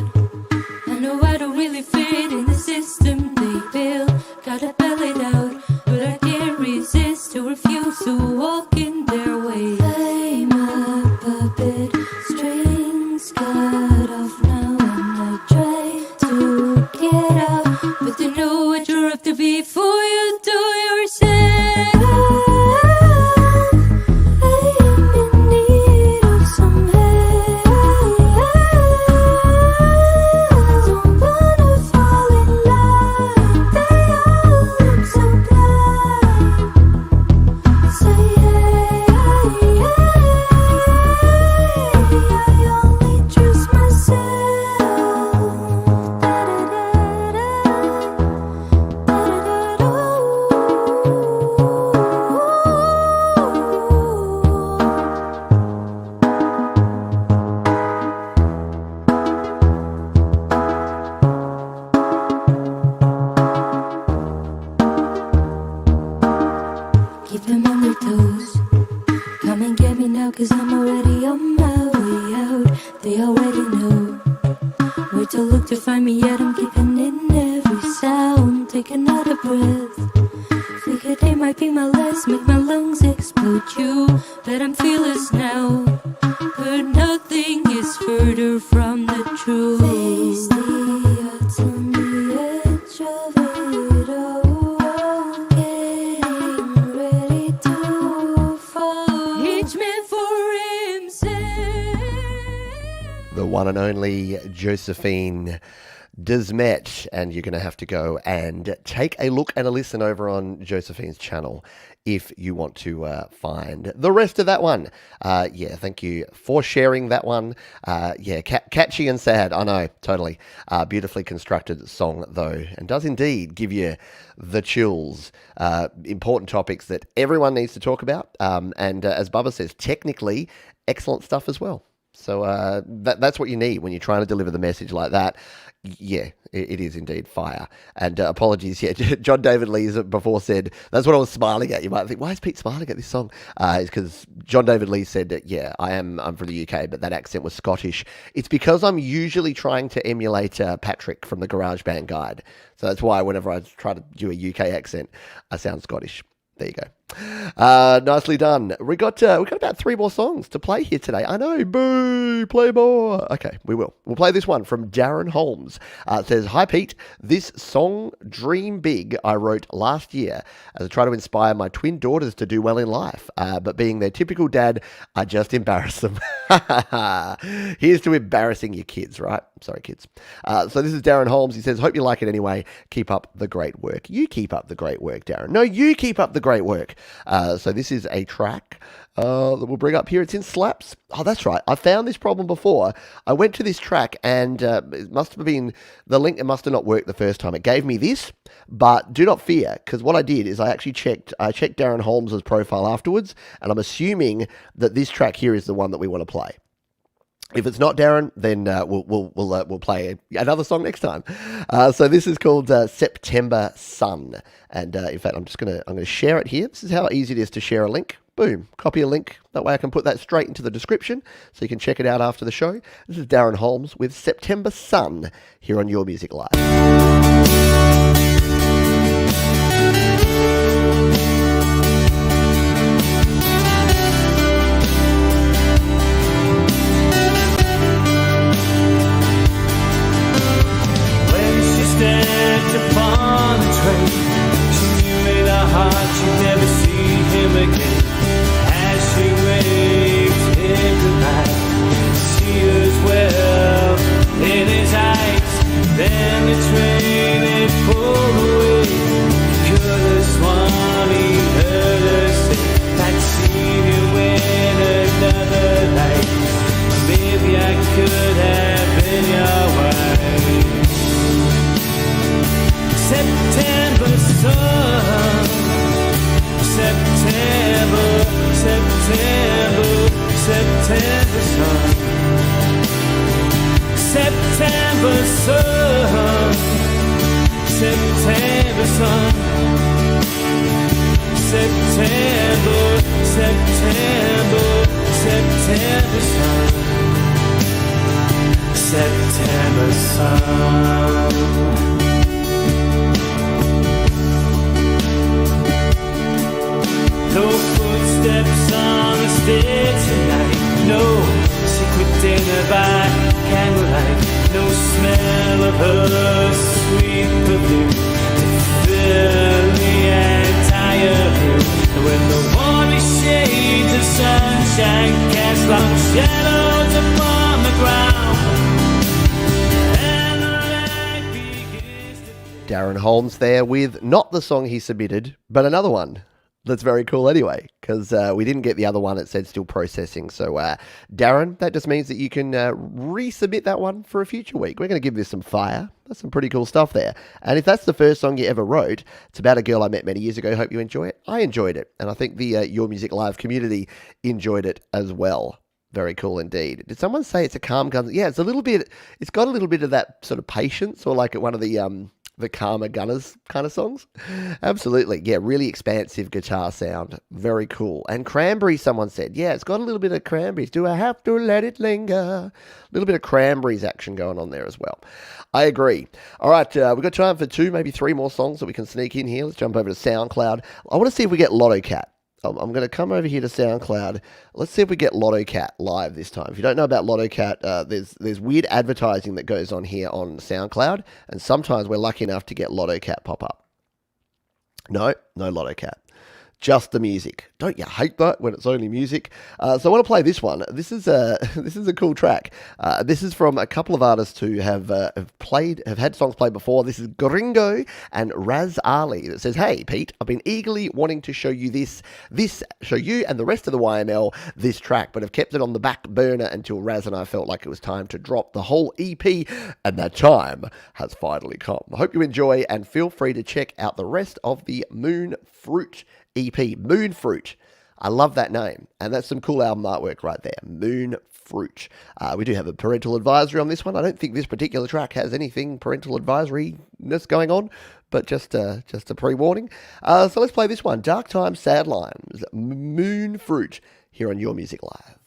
I know I don't really fit in the system they build. Gotta spell it out, but I can't resist to refuse to walk in their way. I'm a puppet, strings cut off now, and I try to get out, but they know what you're up to before you do yourself. Josephine Desmet, and you're going to have to go and take a look and a listen over on Josephine's channel if you want to find the rest of that one. Thank you for sharing that one. Catchy and sad, I know, totally. Beautifully constructed song though, and does indeed give you the chills. Important topics that everyone needs to talk about, and as Bubba says, technically excellent stuff as well. So that's what you need when you're trying to deliver the message like that. Yeah, it is indeed fire. And apologies, John David Lees before said, that's what I was smiling at. You might think, why is Pete smiling at this song? It's because John David Lees said that, I'm from the UK, but that accent was Scottish. It's because I'm usually trying to emulate Patrick from the GarageBand Guide. So that's why whenever I try to do a UK accent, I sound Scottish. There you go. Nicely done. We got about 3 more songs to play here today. I know, boo, play more. Okay, we will. We'll play this one from Darren Holmes. It says, "Hi Pete, this song Dream Big I wrote last year as I try to inspire my twin daughters to do well in life. But being their typical dad, I just embarrass them." Here's to embarrassing your kids, right? Sorry, kids. So this is Darren Holmes. He says, "Hope you like it anyway. Keep up the great work." You keep up the great work, Darren. No, you keep up the great work. So this is a track that we'll bring up here. It's in slaps. Oh, that's right. I found this problem before. I went to this track and it must have been the link. It must have not worked the first time. It gave me this, but do not fear, because what I did is I actually checked Darren Holmes' profile afterwards, and I'm assuming that this track here is the one that we want to play. If it's not Darren, then we'll play another song next time. So this is called September Sun, and in fact, I'm gonna share it here. This is how easy it is to share a link. Boom, copy a link. That way I can put that straight into the description, so you can check it out after the show. This is Darren Holmes with September Sun here on Your Music Live. Upon the train, she knew in her heart she'd never see him again. As she waved him goodbye, see as well in his eyes. Then the train it pulled away. Could have sworn he heard her say, I'd seen you in another life. Maybe I could have been your wife. September sun, September, September, September sun, September sun, September sun, September, September, September sun, September sun. No footsteps on the stairs tonight. No secret dinner by candlelight. No smell of her sweet perfume to fill the entire room. And when the warm shades of sunshine cast long shadows upon the ground, and the light begins to... Darren Holmes there with not the song he submitted, but another one. That's very cool anyway, because we didn't get the other one. It said still processing. So, Darren, that just means that you can resubmit that one for a future week. We're going to give this some fire. That's some pretty cool stuff there. And if that's the first song you ever wrote, it's about a girl I met many years ago. Hope you enjoy it. I enjoyed it. And I think the Your Music Live community enjoyed it as well. Very cool indeed. Did someone say it's a calm gun? Yeah, it's got a little bit of that sort of patience, or like one of the calmer gunners kind of songs. Absolutely. Yeah, really expansive guitar sound. Very cool. And Cranberries, someone said. Yeah, it's got a little bit of Cranberries. Do I have to let it linger? A little bit of Cranberries action going on there as well. I agree. All right, we've got time for 2, maybe 3 more songs that we can sneak in here. Let's jump over to SoundCloud. I want to see if we get Lotto Cat. I'm going to come over here to SoundCloud. Let's see if we get Lotto Cat live this time. If you don't know about Lotto Cat, there's weird advertising that goes on here on SoundCloud, and sometimes we're lucky enough to get Lotto Cat pop up. No Lotto Cat. Just the music. Don't you hate that when it's only music? So I want to play this one. This is a cool track. This is from a couple of artists who have had songs played before. This is Gringo and Raz Ali. That says, "Hey Pete, I've been eagerly wanting to show you show you and the rest of the YML this track, but have kept it on the back burner until Raz and I felt like it was time to drop the whole EP, and that time has finally come. I hope you enjoy, and feel free to check out the rest of the Moon Fruit EP, Moon Fruit." I love that name, and that's some cool album artwork right there. Moon Fruit. We do have a parental advisory on this one. I don't think this particular track has anything parental advisory-ness going on, but just a pre-warning. So let's play this one. Dark Times, Sad Lines, Moon Fruit, here on Your Music Live.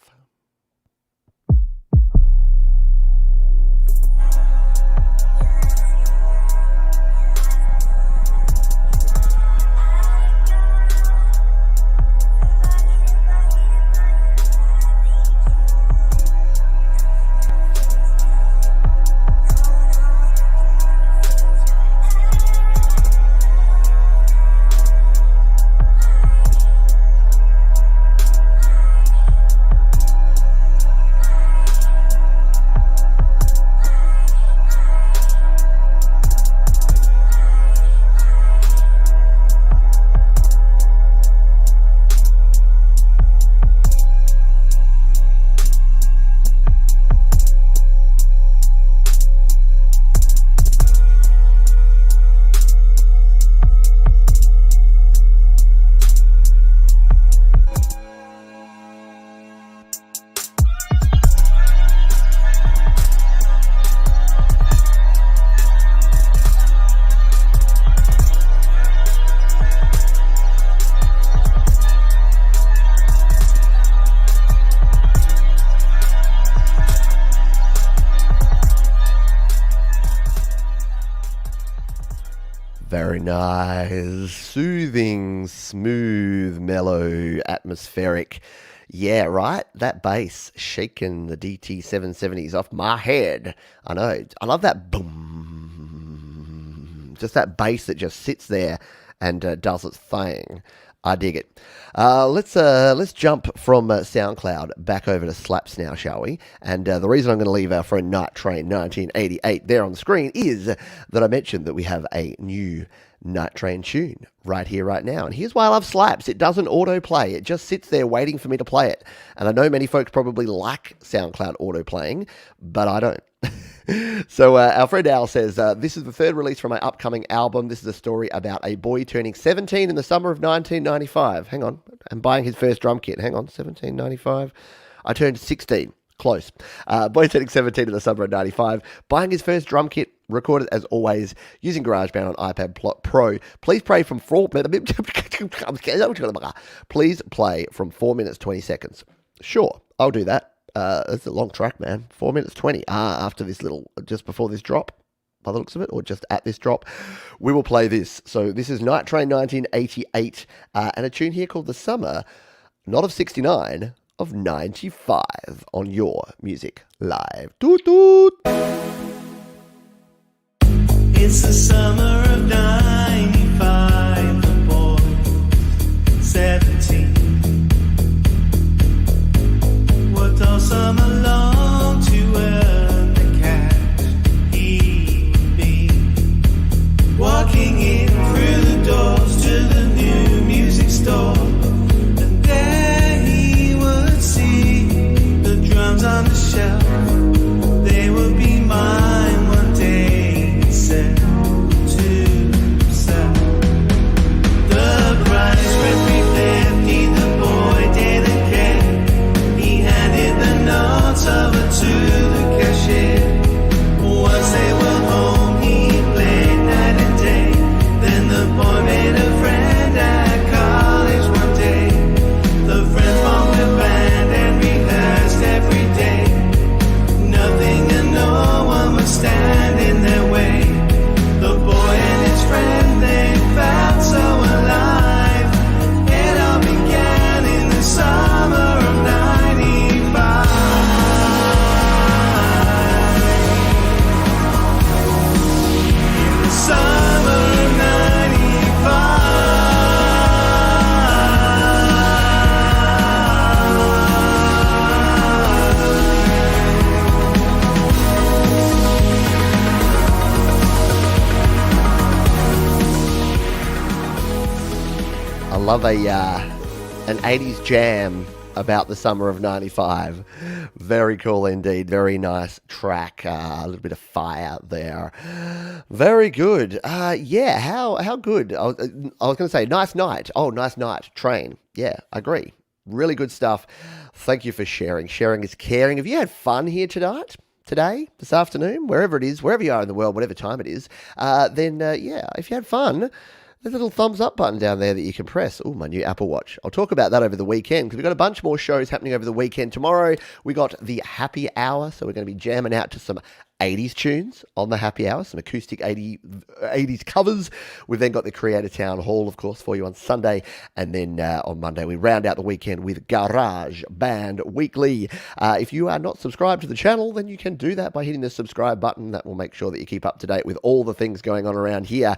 Very nice. Soothing, smooth, mellow, atmospheric. Yeah, right? That bass shaking the DT 770s off my head. I know. I love that boom. Just that bass that just sits there and does its thing. I dig it. Let's jump from SoundCloud back over to Slaps now, shall we? And the reason I'm going to leave our friend Night Train 1988 there on the screen is that I mentioned that we have a new Night Train tune right here, right now. And here's why I love Slaps. It doesn't autoplay. It just sits there waiting for me to play it. And I know many folks probably like SoundCloud autoplaying, but I don't. So our friend Al says, this is the third release from my upcoming album. This is a story about a boy turning 17 in the summer of 1995. Hang on. And buying his first drum kit. Hang on. 1795. I turned 16. Close. Boy turning 17 in the summer of 95. Buying his first drum kit. Recorded as always using GarageBand on iPad Pro. Please play from 4 minutes 20 seconds. Sure, I'll do that. It's a long track, man. 4 minutes 20. After this just before this drop, by the looks of it, or just at this drop, we will play this. So this is Night Train 1988, and a tune here called The Summer, not of 69, of 95 on Your Music Live. Toot toot! It's the summer of 95, the boy, 17. Worked all summer long to earn the cash he would be. Walking in through the doors to the new music store. And there he would see the drums on the shelf. They would be mine one day, he said to himself. The price was $3.50, the boy didn't care. He handed the notes over to the cashier. Once they were home, he played night and day. Then the boy made a friend at college one day. The friends formed a band and rehearsed every day. Nothing and no one would stand in their way. The boy and his friend, they felt so alive. It all began in the summer of 95. In the summer of 95. I love an 80s jam about the summer of 95. Very cool indeed. Very nice track. A little bit of fire there. Very good. Yeah, how good? I was going to say, nice night. Oh, nice night. Train. Yeah, I agree. Really good stuff. Thank you for sharing. Sharing is caring. Have you had fun here tonight? Today, this afternoon, wherever it is, wherever you are in the world, whatever time it is, then if you had fun, there's a little thumbs up button down there that you can press. Oh, my new Apple Watch. I'll talk about that over the weekend because we've got a bunch more shows happening over the weekend. Tomorrow, we got the Happy Hour, so we're going to be jamming out to some 80s tunes on the Happy Hour, some acoustic 80s covers. We've then got the Creator Town Hall, of course, for you on Sunday. And then on Monday, we round out the weekend with Garage Band Weekly. If you are not subscribed to the channel, then you can do that by hitting the subscribe button. That will make sure that you keep up to date with all the things going on around here.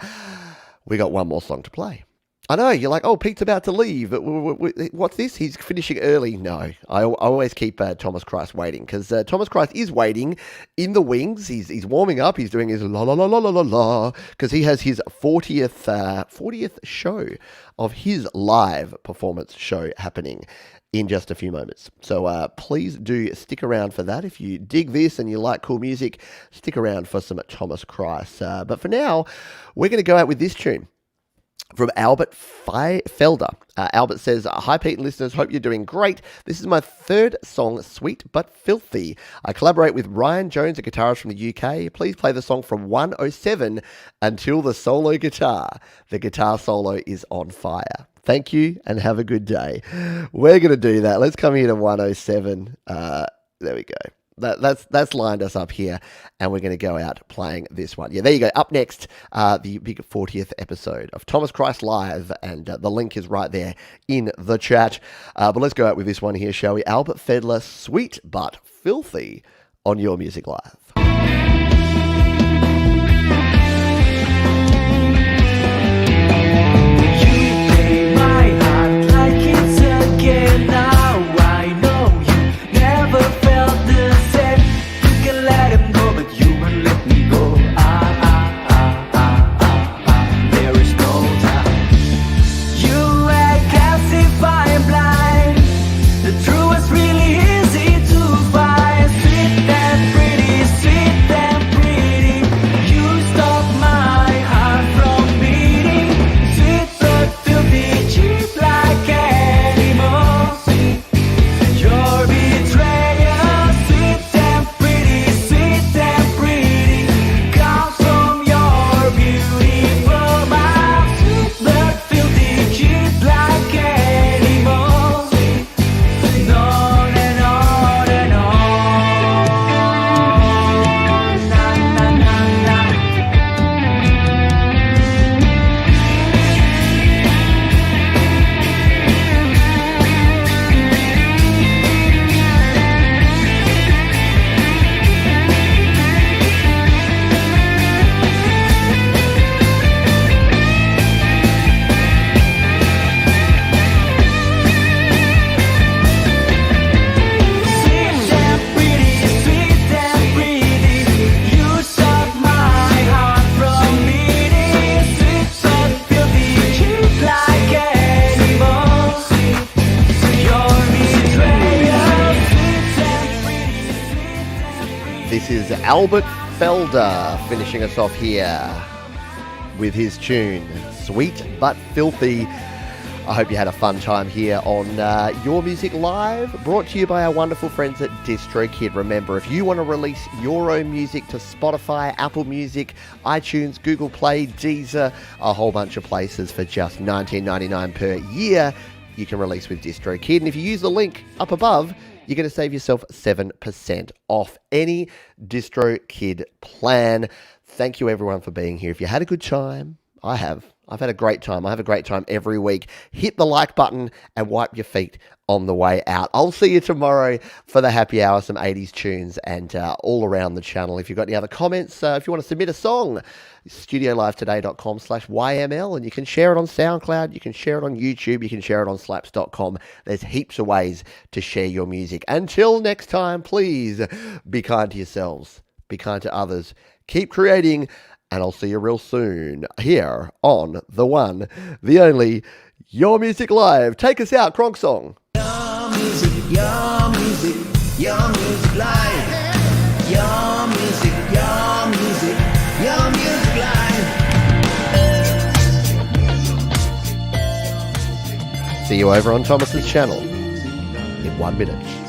We got one more song to play. I know, you're like, oh, Pete's about to leave. What's this? He's finishing early. No, I always keep Thomas Christ waiting because Thomas Christ is waiting in the wings. He's warming up. He's doing his la la la la la la la because he has his 40th show of his live performance show happening in just a few moments. So please do stick around for that. If you dig this and you like cool music, stick around for some Thomas Christ. But for now, we're going to go out with this tune from Albert Felder. Albert says, hi Pete and listeners, hope you're doing great. This is my third song, Sweet But Filthy. I collaborate with Ryan Jones, a guitarist from the UK. Please play the song from 107 until the solo guitar. The guitar solo is on fire. Thank you and have a good day. We're going to do that. Let's come here to 107. There we go. That's lined us up here, and we're going to go out playing this one. Yeah, there you go. Up next, the big 40th episode of Thomas Christ Live, and the link is right there in the chat. But let's go out with this one here, shall we? Albert Fedler, Sweet But Filthy, on Your Music Live. This is Albert Felder finishing us off here with his tune, Sweet But Filthy. I hope you had a fun time here on Your Music Live, brought to you by our wonderful friends at DistroKid. Remember, if you want to release your own music to Spotify, Apple Music, iTunes, Google Play, Deezer, a whole bunch of places for just $19.99 per year, you can release with DistroKid. And if you use the link up above, you're going to save yourself 7% off any DistroKid plan. Thank you, everyone, for being here. If you had a good time, I have. I've had a great time. I have a great time every week. Hit the like button and wipe your feet on the way out. I'll see you tomorrow for the happy hour, some 80s tunes and all around the channel. If you've got any other comments, if you want to submit a song, studiolivetoday.com/YML, and you can share it on SoundCloud, you can share it on YouTube, you can share it on slaps.com. There's heaps of ways to share your music. Until next time, please be kind to yourselves, be kind to others, keep creating, and I'll see you real soon here on the one, the only, Your Music Live. Take us out, Cronk song. Your music, your music, your music live. Your music, your music, your music live. See you over on Thomas's channel in 1 minute.